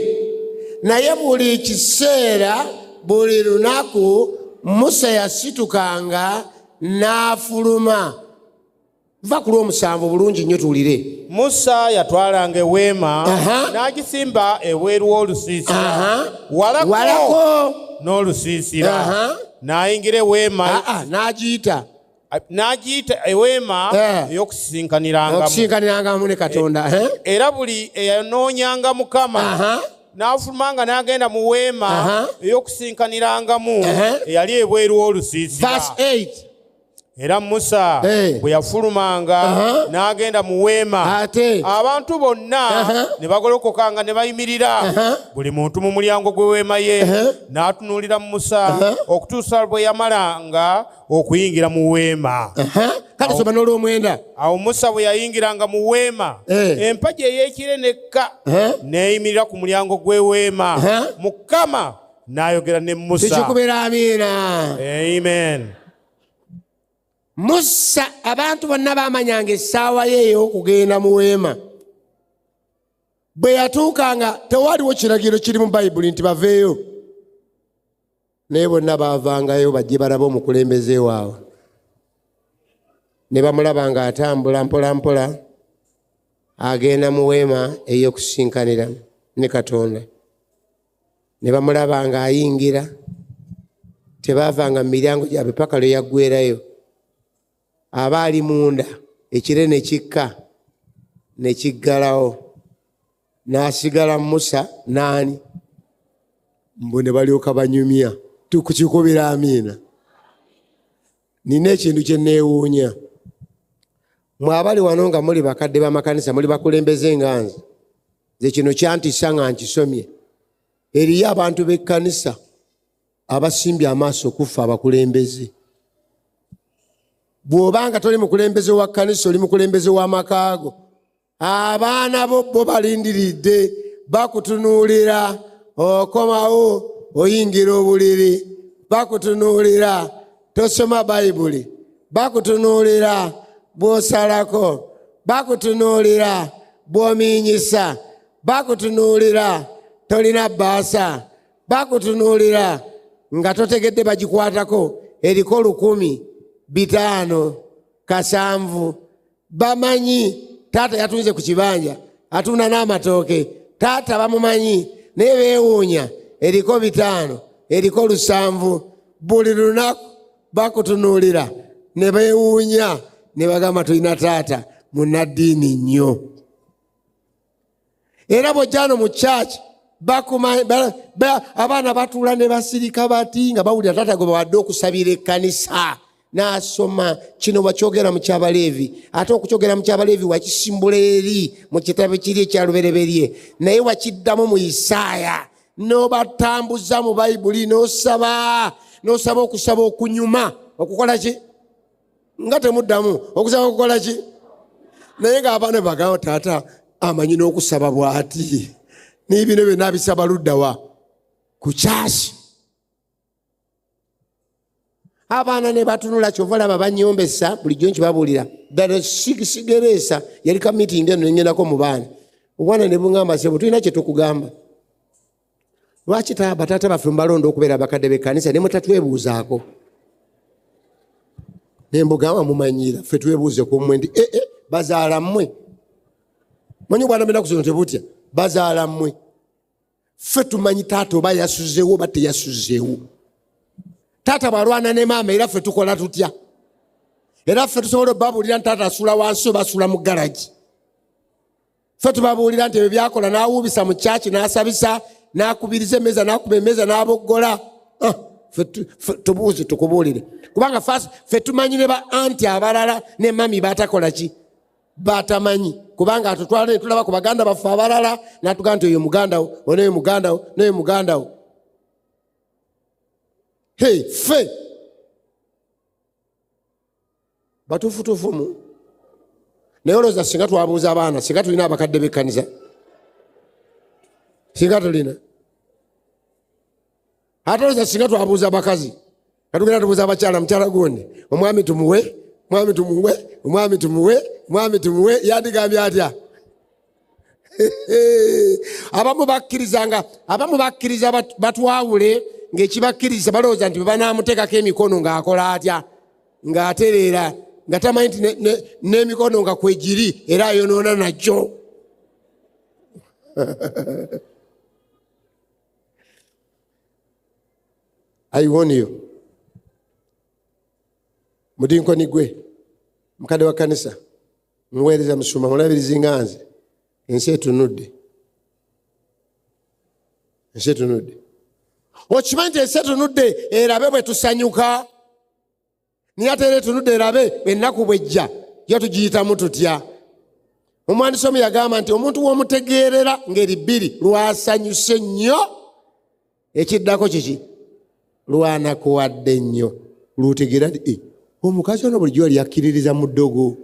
Naye buli kiseera, buli lunaku Musa yasitukanga n'afuluma. Va ku lw'omusanvu bulungi nnyo tuwulire. Musa yatwalanga eweema n'agisimba ebweru w'olusiisira walako n'olusiisira, n'ayingira eweema n'agiyita eweema ey'okusisinkaniranga ne Katonda. Era buli eyanoonyanga Mukama n'afulumanga n'agenda mu weema ey'okusisinkaniragamu eyali ebweru w'olusiisira. Era Musa bwe yafulumanga n'agenda mu weema, abantu bonna ne bagolokokanga ne bayimirira, buli muntu mu mulyango gw'eweema ye n'atunuulira Musa okutuusa bwe yamalanga okuyingira mu weema. Kale soma n'olw'omwenda. Awo Musa bwe yayingiranga mu weema, empagi ey'ekire nekka n'eyimirira ku mulyango gw'eweema. Mukama n'ayogera ne Musa. Tukikubira amiina. Amen. Musa abantu bonna baamanyanga essaawa ye ey'okugenda mu weema. Bwe yatuukanga tewaliwo kiragiro kiri mu Bayibuli nti baveeyo. Naye bonna baavangayo bajje balabe omukulembeze waabwe. Ne bamulaba ng'atambula mpola mpola agenda mu weema ey'okusisinkanira ne Katonda. Ne bamulaba ng'ayingira, tebaavanga mu miryango gyabwe paka lwe yaggweerayo. Aba ali munda, ekire ne kikka ne kiggalawo, n'asigala Musa n'ani? Mbu ne balyoka banyumya. Tukukikubira amiina. Nina ekintu kye neewuunya. Mwe abali wano nga muli bakadde b'amakanisa, muli bakulembeze nga nze, nze kino kyantisa nga nkisomye. Eriyo abantu b'ekkanisa abasimbye amaaso okufa abakulembeze. Bw'obanga toli mukulembeze wa kkanisa, oli mukulembeze w'amakaago, abaana bo balindiridde bakutunuulira, okomawo oyingira obuliri, bakutunuulira tosoma Bayibuli, bakutunuulira bw'osalako, bakutunuulira bw'omiinyisa, bakutunuulira tolina bbaasa, bakutunuulira nga totegedde bagikwatako eriko 1,000, 5, 7. Bamanyi taata yatunze ku kibanja atunda n'amatooke, taata bamumanyi naye beewuunya eriko 5 eriko 7 buli lunaku bakutunuulira ne beewuunya ne bagamba tulina taata munnaddiini nnyo. Era bw'ojjano mu church abaana batuula ne basirika bati nga bawulira taata gwe bawadde okusabira ekkanisa n'asoma kino wakyogera mu kyabaleevi ate okukyogera mu kyabaleevi wakisimbula eri mu kitabo kiri ekyalubereberye naye wakiddamu mu Isaaya n'obatambuza mu Bayibuli n'osaba okusaba okunyuma okukola ki nga temuddamu okusaba okukola ki naye ng'abaana bagamba taata amanyi n'okusaba bw'ati n'ebino byonna bisaba luddawa ku kyasi. Abaana ne batunula kyova laba banyombesa bulijjo nkibabuulira ddala sigereesa yali ka meeting eno nengendako mu baana obwana ne buŋŋamba sebo tulina kye tukugamba lwaki bataata baffe mubalonda okubeera bakadde b'ekkanisa ne mutatwebuuzaako ne mbugamba mumanyiira ffe twebuuze ku mmwe nti bazaala mmwe manyi obwana bena kusono tebutya bazaala mmwe ffe tumanyi taata oba yasuzeewo oba teyasuzeewo. Taata bwalwana ne maama era ffe tukola tutya era ffe tusobola obabuulira nti taata asula wansi oba asula mu garagi. Ffe tubabuulira nti ebyo byakola n'awuubisa mu kyaki n'asabisa n'akubiriza emmeeza n'akuba emmeeza n'aboggola. Tubuuze tukubuulire kubanga ffe tumanyi ne ba anti abalala ne mami batakola ki batamanyi kubanga atutwala ne tulaba ku baganda baffe abalala n'atugamba nti oyo mugandawo onoyo mugandawo noyo mugandawo. Ffe batufutufumu naye olowooza singa twabuuza abaana singa tulina abakadde b'ekkanisa singa tulina ate olowooza singa twabuuza abakazi katugenda tubuuza abakyala mukyala gundi omwami tumuwe mwami tumuwe omwami tumuwe mwami tumuwe yandigambye atya. Abamu bakkiriza batwawule ng'ekibakkiriza balowooza nti banamuteekako emikono ng'akola atya ng'atereera nga tamanyi nti n'emikono nga kwegiri era ayonoona najjo. Ayiwoniyo mudinkoni gwe mukadde wa kkanisa muweereza musuma mulabirizi nga nze ensi etunudde okimanyi nti ensi etunudde erabe bwe tusanyuka naye ate era etunudde erabe ennaku bwejja yo tugiyitamu tutya. Omwandiisi omu yagamba nti omuntu w'omutegeerera ngeri 2 lwasanyuse nnyo ekiddako kiki lwanakuwadde nnyo lutegeera nti omukazi ono bulijjo yali akkiririza mu ddogo.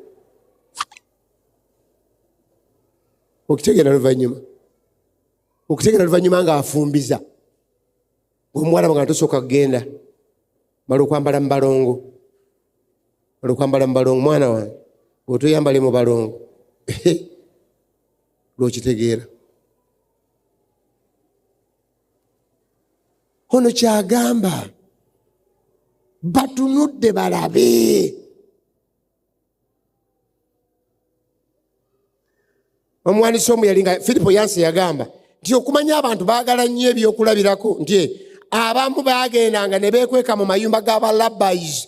Okitegeera luvannyuma ng'afumbiza omuwala nga tosooka kugenda mala okwambala mu balongo mwana wange bw'otoyambale mu balongo lwokitegeera. Ono kyagamba batunudde balabe. Omwandiisi omu yali nga Filipo Yansi yagamba nti okumanya abantu baagala nnyo ebyokulabirako nti abamu baagendanga ne beekweka mu mayumba g'abalabayizi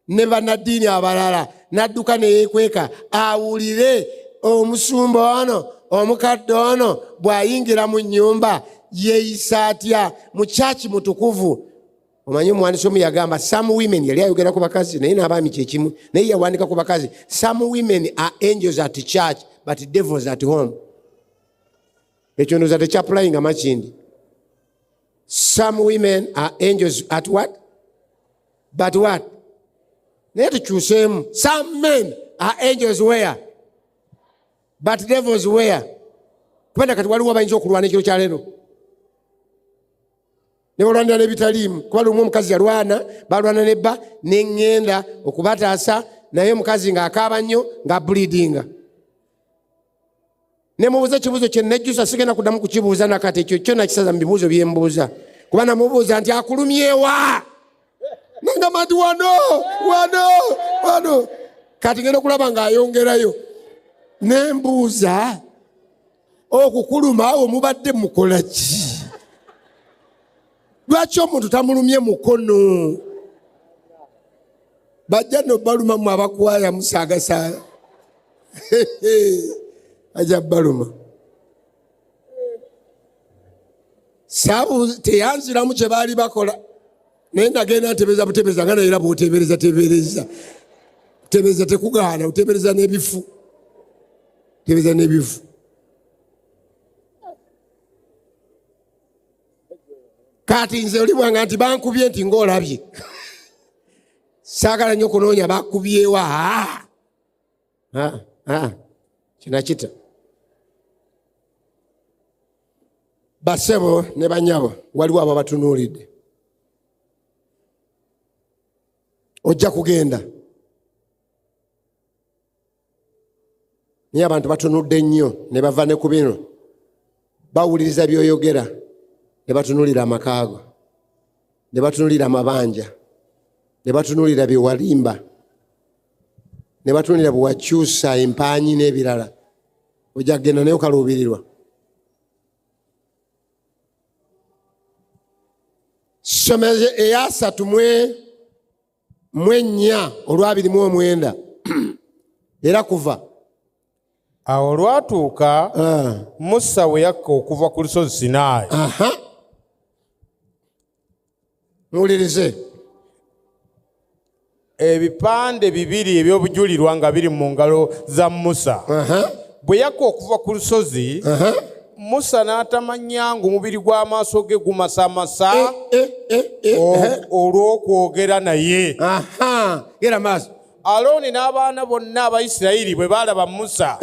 ne bannaddiini abalala n'adduka ne yeekweka awulire omusumba ono omukadde ono bw'ayingira mu nnyumba yeeyisa atya mu kyaki mutukuvu. Omanyi omwandiisi omu yagamba some women yali ayogera ku bakazi naye n'abaami kyekimu naye yawandika ku bakazi some women are angels at church but devils at home. Ekyo ndowooza tekyapulayinga makindi. Some women are angels at what? But what? Naye tukyuseemu. Some men are angels where? But devils where? Kubanga kati waliwo abayinza okulwana ekiro kya leero ne balwanira n'ebitaliimu kuba lumu omukazi yalwana balwana nebba neŋŋenda okubataasa naye omukazi ng'akaaba nnyo nga bleedinga. Ne mubuuza ekibuuzo kye nejjusa sigenda kuddamu kukibuuza nakati ekyo kyo nakisaza mu bibuuzo bye mbuuza kuba namubuuza nti akulumyewa nangamba nti wano kati ngenda okulaba ng'ayongerayo ne mbuuza okukuluma awo mubadde mukola ki? Lwaki omuntu tamulumye mukono? Bajja n'obbaluma mu abakwaya musaagasaaga. Ajja baluma. Saabu teyanziramu kye baali bakola. Naye nagenda ntebereza butebereza nga naye bw'otebereza tebereza. Tebereza tekugaana, otebereza n'ebifu. Tebereza n'ebifu. Kati nze oli bwanga nti bankubye nti ng'olabye. Saagala nnyo kunoonya bakubyewa. Kinakita. Basebo ne banyabo waliwo abo batunuulidde. Ojja kugenda. Naye abantu batunudde nnyo ne bava ne ku bino. Bawuliriza by'oyogera ne batunuulira amakaago, ne batunuulira amabanja, ne batunuulira bye walimba, ne batunuulira bwe wakyusa empaanyi n'ebirala. Ojja kugenda naye okaluubirirwa. Somero eya 3:4 era kuva. Awo olwatuuka Musa we yakka okuva ku lusozi Sinaayi. Muwulirize. Ebipande 2 eby'obujulirwa nga biri mu ngalo za Musa. Bwe yakka okuva ku lusozi, Musa n'atamanya ng'omubiri gw'amaaso ge gumasamasa olw'okwogera naye. Gera maaso. Alooni n'abaana bonna Abayisirayiri bwe baalaba Musa,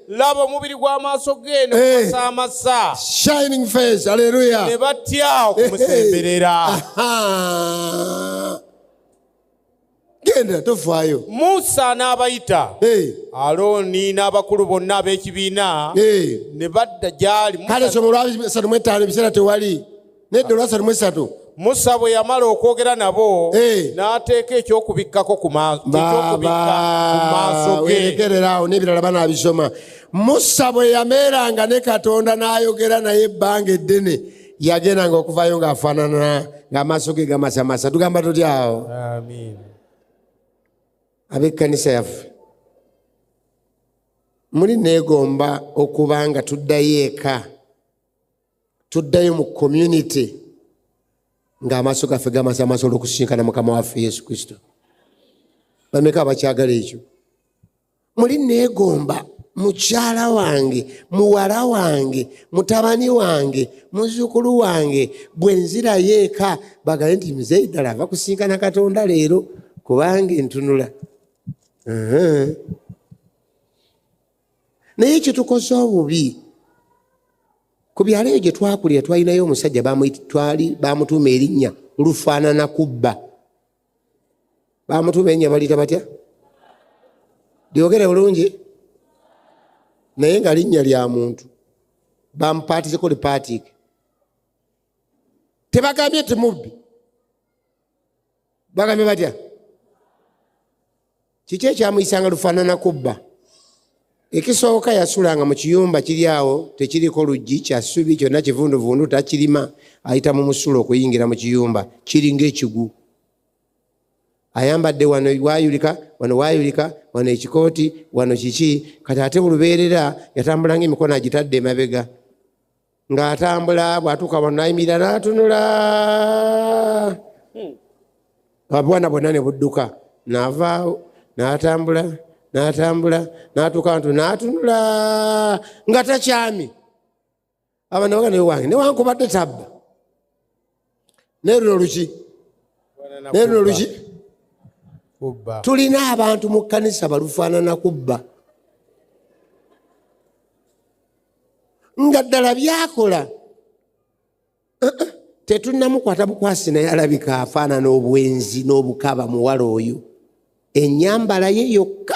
laba omubiri gw'amaaso ge ne gumasamasa. Shining face, haleluya. Ne batya okumusemberera. Genda tofaayo. Musa n'abayita. Alooni n'abakulu bonna ab'ekibiina ne badda gy'ali. Kale somo lwa 3:5 ebiseera tewali. Nedda olwa 3:3. Musa bwe yamala okwogera nabo n'ateeka ekyokubikkako ku maaso ge. Werekererawo n'ebirala banaabisoma. Musa bwe yameeranga ne Katonda n'ayogera naye ebbanga eddene, yagendanga okuvaayo ng'afaanana ng'amaaso ge gamasamasa. Tugamba tutya awo? Amiina. Ab'ekkanisa yaffe muli neegomba okuba nga tuddayo eka, tuddayo mu community ng'amaaso gaffe gamasamasa olw'okusinkana Mukama waffe Yesu Kristo. Bameka abakyagala ekyo? Muli neegomba mukyala wange, muwala wange, mutabani wange, muzzukulu wange bwe nzirayo eka bagambe nti muzeeyi ddala ava kusinkana Katonda leero kubanga entunula. Naye ekyo tukoze obubi. Ku byalo ebyo gye twakulira twalinayo omusajja baamutuuma erinnya lufaanana kubba. Baamutuuma erinnya baliyita batya? Lyogere bulungi. Naye nga linnya lya muntu. Bamupaatizeko lipaatiike. Tebagambye nti mubbi. Bagambye batya? Kiki ekyamuyisanga lufaanana kubba? Ekisooka yasulanga mu kiyumba kiri awo, tekiriko luggi, kya ssubi, kyonna kivunduvundu, takirima. Ayita mu musulo okuyingira mu kiyumba, kiringa ekigu. Ayambadde wano waayulika, wano waayulika, wano ekikooti, wano kiki. Kati ate bulubeerera yatambulanga emikono agitadde emabega. Ng'atambula bw'atuuka wano n'ayimirira n'atunula. Abwana bonna ne budduka. N'avaawo, n'atambula, n'atuuka wantu n'atunula nga takyami. Abaana baga naye wange newankubadde tabba. Naye luno luki? Naye luno luki? Tulina abantu mu kkanisa balufaanana kubba. Nga ddala byakola. Tetunnamukwata bukwasi naye alabika afaanana obwenzi n'obukaba muwala oyo. Ennyambala ye yokka.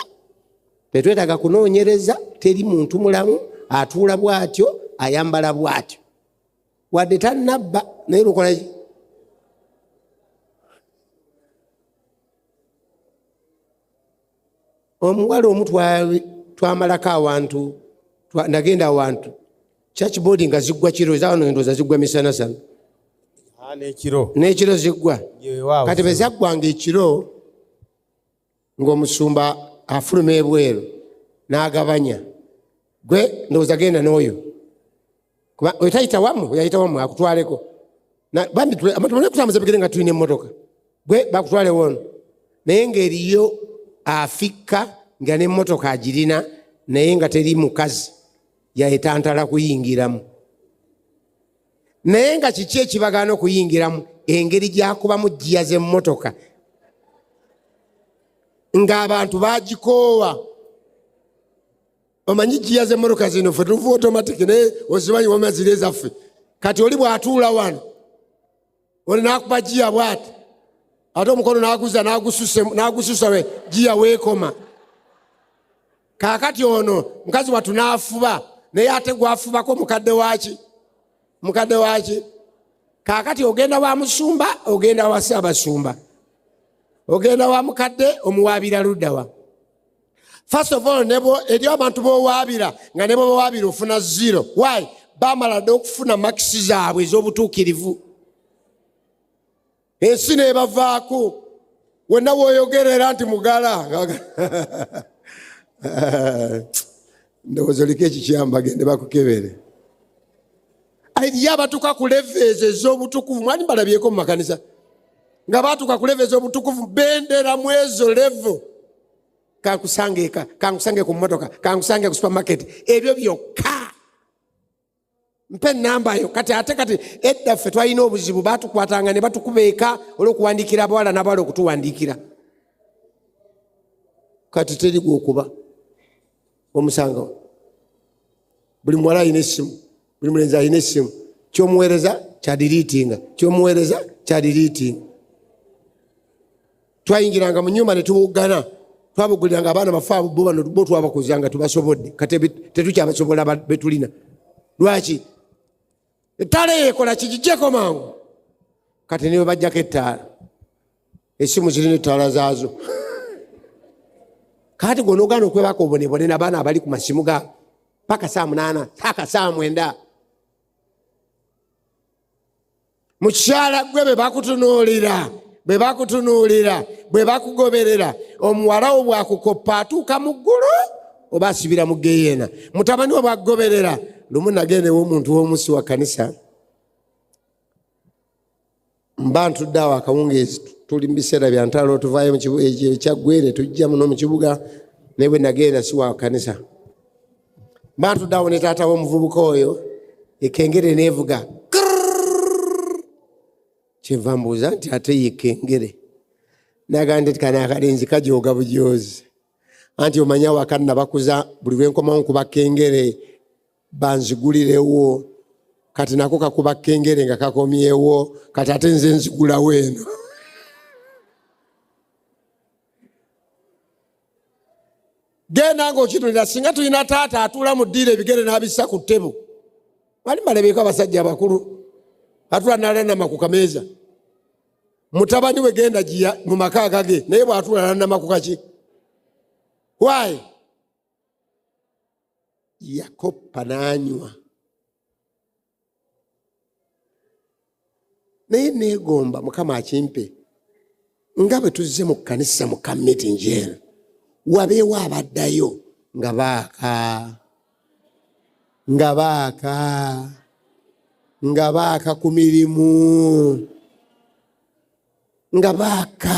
Tetwetaaga kunoonyereza, teri muntu mulamu atuula bw'atyo ayambala bw'atyo. Wadde tannabba naye lukola ki? Omuwala omu twamalako awantu, nagenda awantu church board nga ziggwa kiro, ezawano ndowooza ziggwa misanasana. n'ekiro ziggwa kati bwe zaggwanga ekiro ng'omusumba afuluma ebweru n'agabanya gwe ndowooza genda n'oyo oyitayita wamu yayita wamu akutwaleko tumale kutambuza bigere nga tulina emmotoka gwe bakutwale wono naye ng'eriyo afikka nga n'emmotoka agirina naye nga teri mukazi yayetantala kuyingiramu naye nga kiki ekibagaana okuyingiramu engeri gyakubamu giya z'emmotoka ng'abantu bagikoowa omanyi giya z'emmotoka zino ffe tuva automatic naye ozimanyi wamazire ezaffe kati oli bw'atuula wano oli n'akuba giya bw'ati ate omukono n'agususa we giya weekoma kaakati ono mukazi watu n'afuba naye ate gwafubako mukadde waki kaakati ogenda wa musumba ogenda wa ssaabasumba ogenda wa mukadde omuwaabira luddawa first of all eri abantu b'owaabira nga ne b'owaabira ofuna 0 why bamala dde okufuna makisi zaabwe ez'obutuukirivu ensi neebavaako wenna w'oyogerera nti mugala ndowooza oliko ekikyamba gende bakukebere eriyo abatuuka ku leveezi ez'obutukuvu mwani mbalabyeko mu makanisa nga batuuka ku leveezi ez'obutukuvu bendera mu ezo levo kankusange eka kankusange ku mmotoka kankusange ku supermarket ebyo byokka mpe enambayo kati edda ffe twalina obuzibu batukwatanga ne batukuba eka olw'okuwandiikira abawala n'abawala okutuwandiikira kati teri gwokuba omusanga buli muwala alina essimu buli mulenzi alina essimu kyomuweereza kyadiriitinga twayingiranga mu nnyumba ne tuwugana twabuguliranga abaana bafaabu bo bano bo twabakozanga tubasobodde kati tetukyabasobola betulina lwaki ettaala yeekola kigijjeko mangu kati niwe bajjako ettaala essimu zirina ettaala zaazo kati gonogaana okwebaka obonebone n'abaana abali ku masimu gaabo paka saa 8 paka saa 9 mu kikyala gwe bwe bakutunuulira bwe bakugoberera omuwala wo bwakukoppa atuuka mu ggulu oba asibira mu geyeena mutabani we bwakugoberera lumu nagendewo omuntu w'omusi wa kanisa mba ntudde awo akawungeezi tuli mu biseera bya ntalo tuvaayo ekyaggwere tujja muno mu kibuga naye bwe nagenda si wa kanisa mba ntudde awo ne taata w'omuvubuka oyo ekengere neevuga kyenva mbuuza nti ate yekengere nagamba nti kana akalenzi kajooga bujoozi anti omanya waka nabakuza buli lwenkomawo nkuba kengere banzigulirewo kati nako kakuba kengere nga kakomyewo kati ate nze nzigulawo eno genda ng'okitulira singa tulina taata atuula mu ddiiro ebigere n'abissa ku ttebo wali mbalabyeko abasajja abakulu atula n'alanama ku kameeza mutabani we genda giya mu maka agage naye bw'atula n'alanama ku kaki why yakoppa n'anywa naye neegomba mukama akimpe nga bwe tuzze mu kkanisa mu kammiti njeeno wabeewo abaddayo nga baaka ku mirimu nga baaka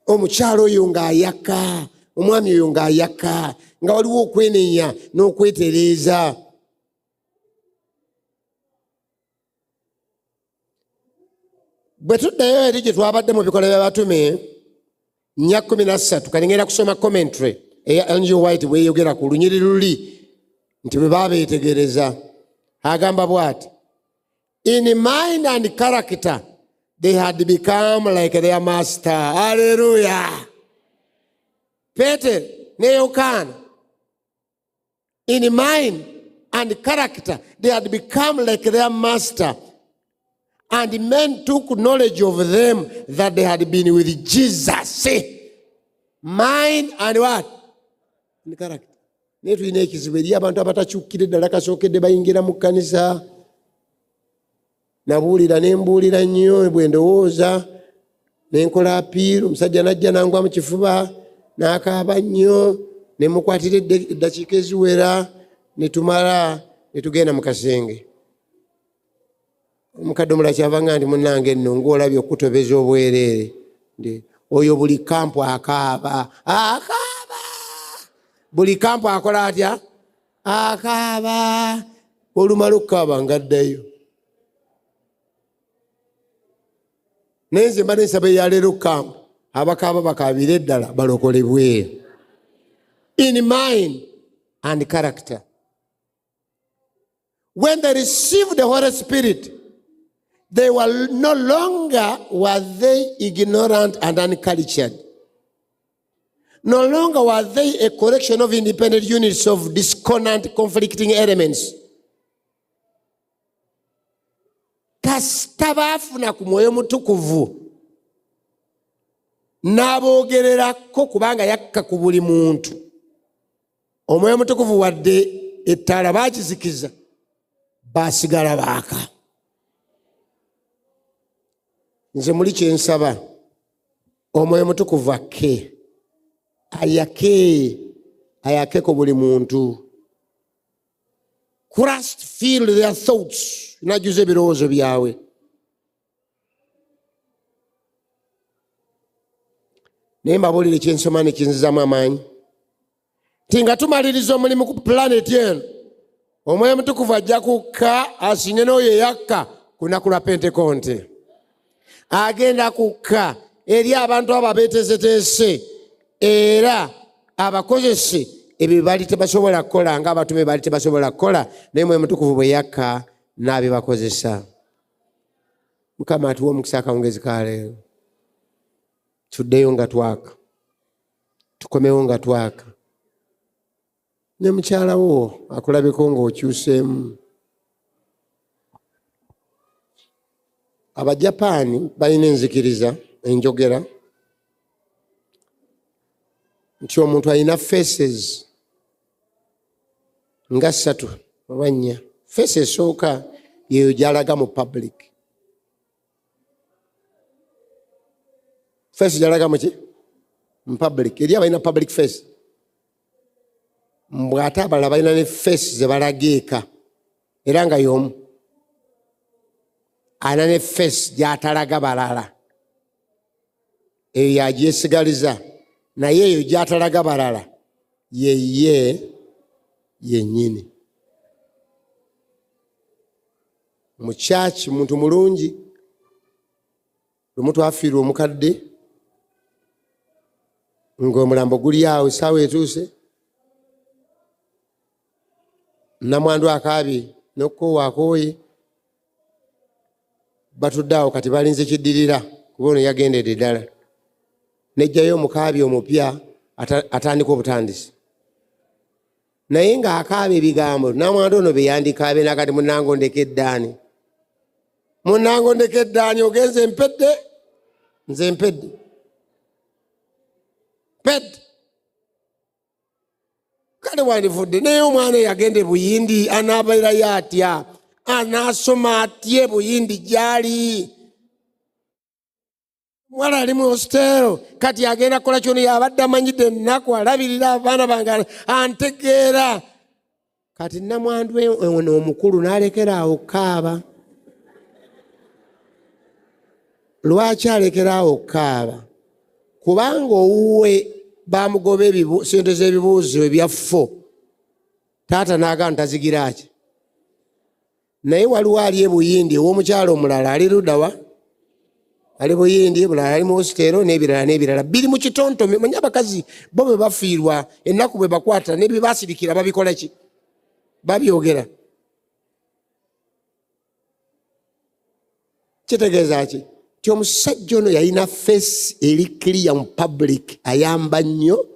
omukyalo oyo ng'ayaka omwami oyo ng'ayaka nga waliwo okwenenya n'okwetereeza bwe tuddayo eri gye twabadde mu bikola by'abatume 13 kanengera kusoma commentary eya Andrew White bweyogera ku lunyiri luli nti bwe baabeetegereza agamba bw'ati in mind and character they had become like their master. Hallelujah. Peter ne Yohana in mind and character they had become like their master, and men took knowledge of them that they had been with Jesus. See, mind and what? And character. Netu ine ekizibu eri abantu abatakyukire ddala kasookedde bayingira mu kkanisa nabuulira ne mbuulira nnyo bwe ndowooza ne nkola apiiru. Omusajja najja nangwa mu kifuba n'akaaba nnyo ne mukwatira eddakiika eziwera ne tumala ne tugenda mu kasenge. Omukadde omulala kyava nga nti munnange nno ng'olabye okutobeza obwereere. Oyo buli kampu akaaba. Buli kampu akola atya? Akaaba. Olumala okukaaba ngaddayo. Naye nze mba nensaba eyaleero kampu abakaaba bakaabire eddala balokolebwe. In mind and character. When they received the Holy Spirit, they were no longer were they ignorant and uncultured. No longer were they a collection of independent units of discordant, conflicting elements. Kasita baafuna ku Mwoyo Mutukuvu n'aboogererako kubanga yakka ku buli muntu. Omwoyo Mutukuvu wadde ettaala baakizikiza, baasigala baaka. Nze muli kye nsaba, Omwoyo Mutukuvu akke, ayake ku buli muntu. Christ filled their thoughts, najuze ebirowoozo byawe. Naye mbabuulire kye nsoma ne kinzizamu amaanyi nti nga tumaliriza omulimu ku planeti eno, Omwoyo Mutukuvu ajja kukka asinye n'oyo eyakka ku lunaku lwa Pentekonte. Agenda kukka eri abantu abo abeeteeseteese era abakozese ebyo baali tebasobola kukola ng'abatume baali tebasobola kukola, naye Omwoyo Mutukuvu bwe yakka n'abibakozesa. Mukama atuwa omukisa akawungezi ka leero. Tuddeyo nga twaka, tukomewo nga twaka. Ne mukyala wo akulabeko ng'okyuseemu. Abajapaani balina enzikiriza enjogera nti omuntu alina faces nga 3 oba 4. Face esooka yeyo gy'alaga mu public. Face gy'alaga mu ki? Mu public. Eri abalina public face. Mbw'ate abalala balina ne face ze balaga eka era nga y'omu. Alina ne face gy'atalaga balala. Eyo yagyesigaliza. Naye eyo gy'atalaga balala ye yennyini. Mu kyaki muntu mulungi lumu twafiirwa omukadde ng'omulambo guli awo essaawa etuuse, nnamwandu akaabye n'okukoowa akooye, batudde awo kati balinze kiddirira kuba ono yagendedde ddala. Nejjayo omukaabi omupya atandika obutandisi. Naye ng'akaaba ebigambo nnamwandu ono beyandikaabe nakati munnango ndeka eddaani. Munnango ndeka eddaani ogenze mpedde, nze mpedde. Pedde. Kale wandivudde naye omwana yagenda e Buyindi anaabeerayo atya? Anaasoma atye Buyindi gy'ali? Mwala ali mu hostel kati agenda kukola kyono yabadde amanyidde ennaku alabirira abaana bange antegeera. Kati nnamwandu ono omukulu n'alekera awo okukaaba. Lwaki alekera awo okukaaba? Kubanga owuwe bamugoba sente z'ebibuuzo ebyafo. Taata n'agamba ntazigira ki? Naye waliwo ali e Buyindi ow'omukyalo omulala ali luddawa? Ali Buyindi, bulala ali mu hositero n'ebirala biri mu kitontome. Manya abakazi bo bwe bafiirwa ennaku bwe bakwata ne bye basirikira babikola ki? Babyogera. Kitegeeza ki? Ti omusajja ono yalina face eri clear mu public, ayamba nnyo.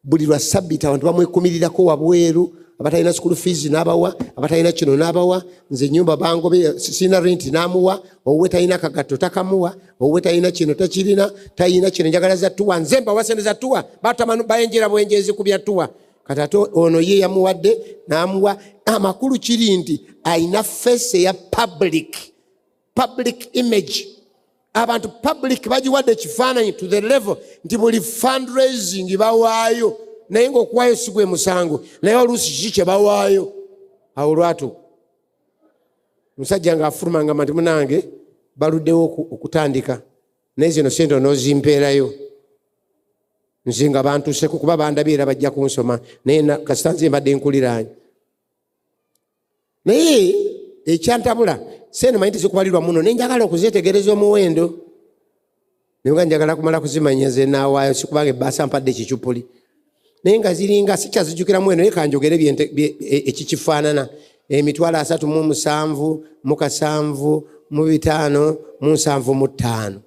Buli lwa Ssabbiiti abantu bamwekumirirako wabweru, abatalina school fees n'abawa, abatalina kino n'abawa. Nze nyumba bangobe sina rent n'amuwa, owuwe talina kagato takamuwa, owuwe talina kino takirina, talina kino njagala za ttuwa, nze mbawa sente za ttuwa, batamanu bayenjera bwenjezi ku bya ttuwa. Kati ate ono ye yamuwadde n'amuwa. Amakulu kiri nti alina face ya public public image. Abantu public bagiwadde ekifaananyi to the level nti buli fundraising bawaayo, naye ng'okuwaayo si gwe musango, naye oluusi kiki kye bawaayo. Awo lwatu omusajja ng'afuluma ngamba nti munange baluddewo okutandika, naye zino sente onoozimpeerayo. Nze nga bantuuseko kuba bandabye era bajja kunsoma, naye kasita nze mbadde nkuliraanye. Naye ekyantabula sente manyi tezikubalirwa muno, naye njagala okuzeetegereza omuwendo. Naye nga njagala kumala kuzimanya ze naawaayo, sikubanga ebbaasa mpadde ekicupuli. Naye nga ziringa sikyazijjukiramu eno, naye kanjogere ekikifaanana. 37,775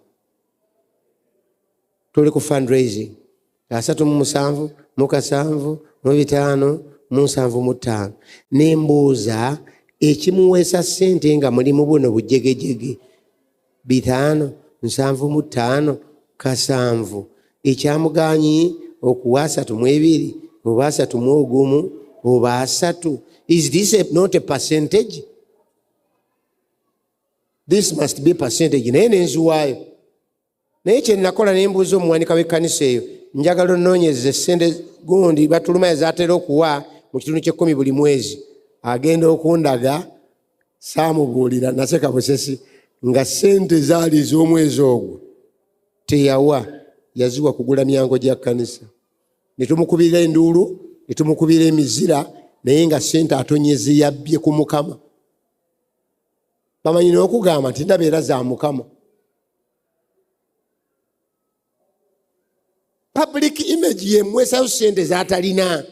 tuli ku fundraising. 37,775 nembuuza ekimuweesa ssente nga mulimu buno bujegejege 5,75 7 ekyamuganyi okuwa 32 oba 31 oba 3. Is this not a percentage? This must be a percentage. Naye nenzuwaayo. Naye kye nakola nembuuza omuwanika w'ekkanisa eyo, njagala onoonyeze ssente gundi batuluma ezaatera okuwa mu kitundu ky'ekkumi buli mwezi. Agenda okundaga saamubuulira naseka busesi nga ssente zaali ez'omwezi ogwo teyawa, yaziwa kugula myango gya kkanisa. Ne tumukubira enduulu, ne tumukubira emizira, naye nga ssente atonyeze yabbye ku Mukama. Bamanyi n'okugamba nti ndaba era za Mukama. Public image yemwesayo ssente z'atalina.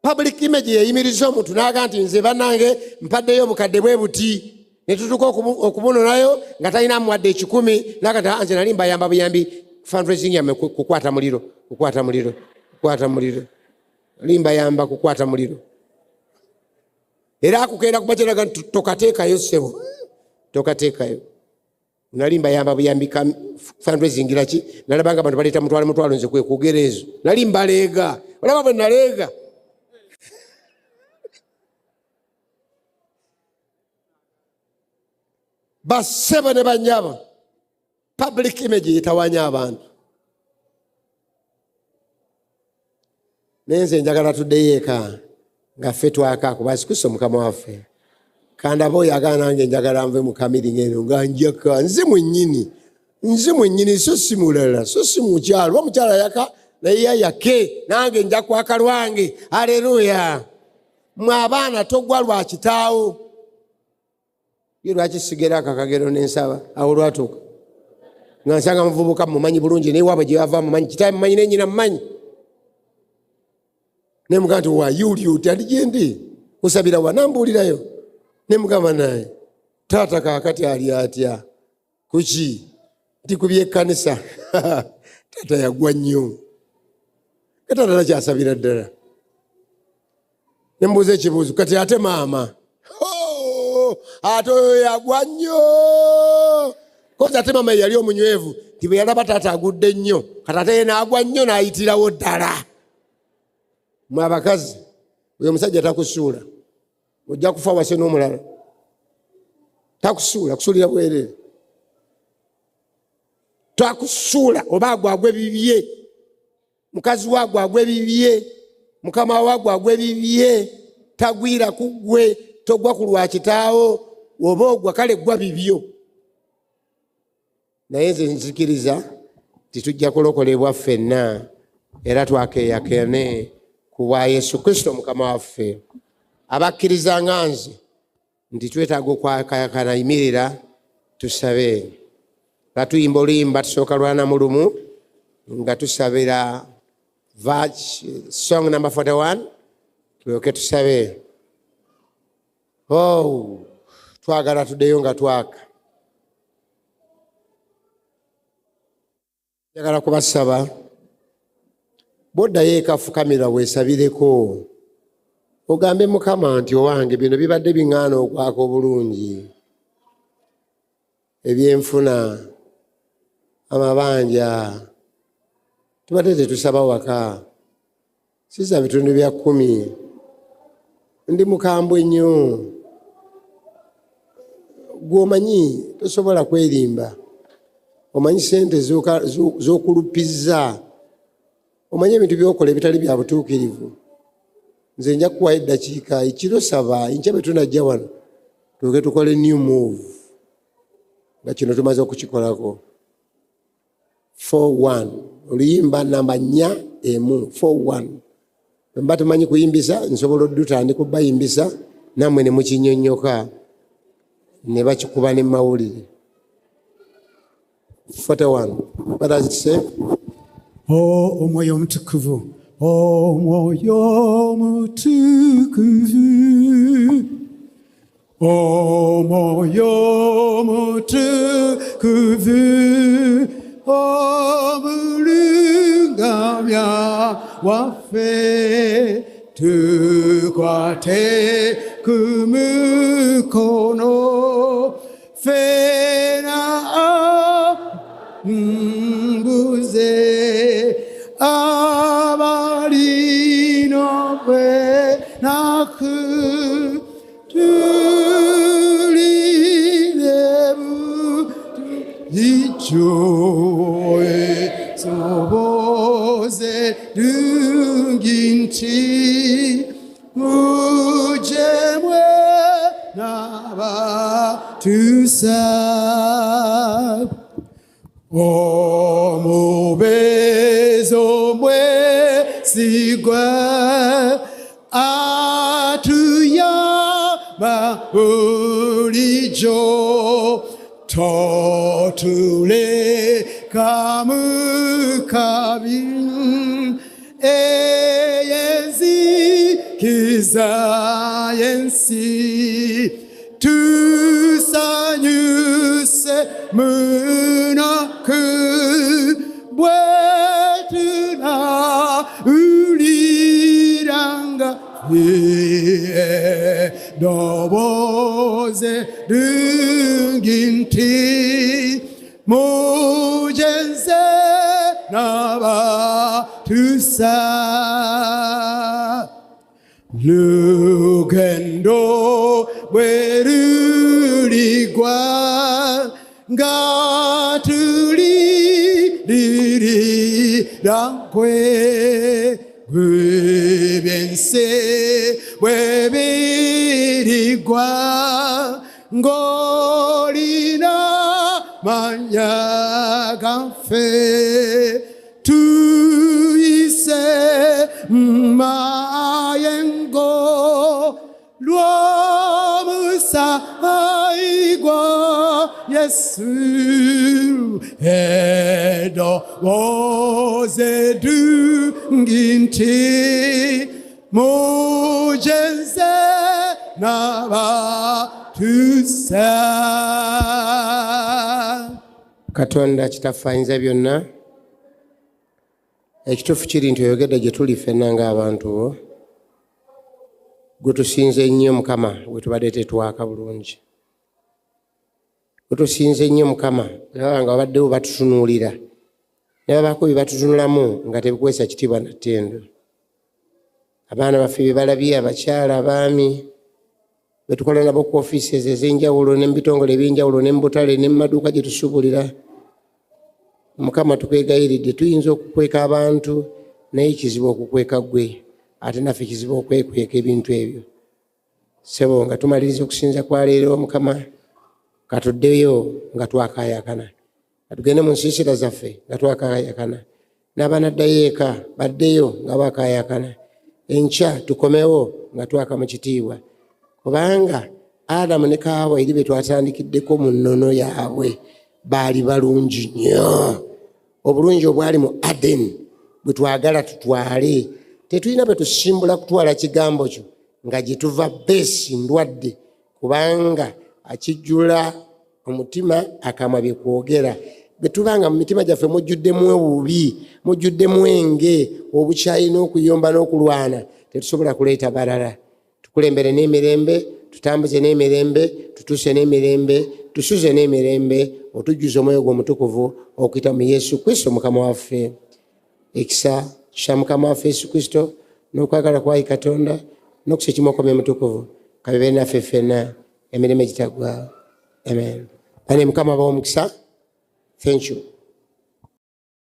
Public image yeyimiriza omuntu n'aga nti nze bannange mpaddeyo obukadde bwe buti, ne tutuka okubunonayo nga talina muwadde 10, n'agati nze nali mbayamba buyambi fundraising yammwe kukwata muliro. Limbayamba kukwata muliro. Era akukeera kubakyeraga nti tokateekayo ssebo, tokateekayo. Nali mbayamba buyambi fundraising laki, nalabanga abantu baleeta mutwalo nze kwe kugereezo. Nali mbaleega, olaba bwe naleega. Bassebo ne banyabo, public image yetawanya abantu. Nenze njagala tuddeyo eka nga ffe twaka kuba sikusa Mukama waffe. Kandaba oyo agala nange njagala nve mu kamiri ng'eno nga njaka nze mwennyini so si mulala, so si mukyalo. Omukyala yaka naye yayake, nange nja kwaka lwange. Aleluya. Mwe abaana togwa lwa kitaawo. Ye lwaki sigera akakagero n'ensaba awo lwatuuka nga nsanga muvubuka mumanyi bulungi, naye waabwe gye yava mumanyi, kitaawe mumanyi ne nnyina mumanyi. Ne mugamba nti wayuli oti ali gye ndi osabira wa, nambuulirayo. Ne mugamba naye taata kaakati ali atya kuki nti ku byekkanisa. Taata yagwa nnyo, taata takyasabira ddala. Ne mbuuza ekibuuzo, kati ate maama ate oyo yagwa nnyo. Kozi ate maama yali omunywevu, nti bwe yalaba taata agudde nnyo, kati ate ye n'agwa nnyo n'ayitirawo ddala. Mwe abakazi, oyo omusajja takusuula, ojja kufa wase n'omulala. Takusuula, kusuulira bwerere. Takusuula oba agwagwe bibye, mukazi waagwe agwe bibye, mukama waagwe agwe bibye, tagwira kugwe, togwa ku lwa kitaawo, oba ogwa kale gwa bibyo. Naye nze nzikiriza titujja kulokolebwa ffenna era twakeeyakene ku bwa Yesu Kristo Mukama waffe. Abakkiriza nga nze nti twetaaga okwakayakana, yimirira tusabe. Batuyimba oluyimba tusooka lwana mulumu nga tusabira song number 41, tulyoke tusabe. Twagala tuddeyo nga twaka. Njagala kubasaba boddayo eka fukamira weesabireko, ogambe Mukama nti owange bino bibadde biŋŋaana okwaka obulungi, ebyenfuna, amabanja, tubadde tetusaba waka, siza bitundu bya 10, ndi mukambwe nnyo, gwomanyi tosobola kwerimba, omanyi sente z'okulupizza, omanyi ebintu byokola ebitali bya butuukirivu. Nze nja kukuwayo eddakiika ekiro saba enkya bwe tunajja wano tuuke tukole new move nga kino tumaze okukikolako. 4-1 oluyimba namba 4 4-1 mba tumanyi kuyimbisa nsobola oddutandi kubayimbisa nammwe ne mukinyonnyoka ne bakikuba ne mawulire. 41 what does it say? Omwoyo omutukuvu, omwoyo omutukuvu, omwoyo omutukuvu, omulungamya waffe, tukwate ku mukono ffena mbuze abalino bwenaku tulirebu ijoe soboze dungi nti mujemwe n'abatusa omubezo mwesigwa atuyamba bulijjo totuleka mu kabi eyenzikiza yensi tusanyuse munaku bwetuna uliranga doboze dungi nti mujenze n'abatusa lugendo bweruligwa nga tulirira nkwe bwense bwebirigwa ng'olina manya gaffe tuyise mayengo lw'omusayigwa Yesu edoboze dungi nti mujenze n'abatusa. Katonda kitaffe ayinza byonna, ekituufu kiri nti oyogedde gye tuli ffenna ng'abantu bo, gwe tusinze nnyo Mukama bwe tubadde tetwaka bulungi. Gwe tusinze nnyo Mukama nga babaddewo batutunuulira ne babaako bye batutunulamu nga tebikwesa kitiibwa na ttendo. Abaana baffe bye balabye, abakyala, abaami be tukola nabo ku ofiisi ez'enjawulo ne mu bitongole eby'enjawulo ne mu butale ne mu maduuka gye tusuubulira. Mukama tukwegayiridde, tuyinza okukweka abantu naye kizibu okukweka ggwe, ate naffe kizibu okwekweka ebintu ebyo. Ssebo nga tumaliriza okusinza kwa leero Mukama katuddeyo nga twakaayakana, katugende mu nsiisira zaffe nga twakaayakana, n'abanaddayo eka baddeyo nga bakaayakana, enkya tukomewo nga twaka mu kitiibwa. Kubanga Adamu ne Kaawa eri be twatandikiddeko mu nnono yaabwe baali balungi nnyo. Obulungi obwali mu Adeni bwe twagala tutwale, tetulina bwe tusimbula kutwala kigambo kyo nga gye tuva beesi ndwadde, kubanga akijjula omutima akamwa bye kwogera. Bwe tubanga mu mitima gyaffe mujjuddemu obubi, mujjuddemu enge, obukyayi n'okuyomba n'okulwana, tetusobola kuleeta balala. Tukulembere n'emirembe, tutambuze n'emirembe, tutuuse n'emirembe, tusuze n'emirembe, otujjuza omwoyo gwo omutukuvu okuyita mu Yesu Kristo Mukama waffe. Ekisa kya Mukama waffe Yesu Kristo n'okwagala kwa Katonda n'okusa ekimokomya omutukuvu kabibe naffe ffenna emirembe gitaggwaawo. Amen. Ane mukama bawo mukisa. Thank you.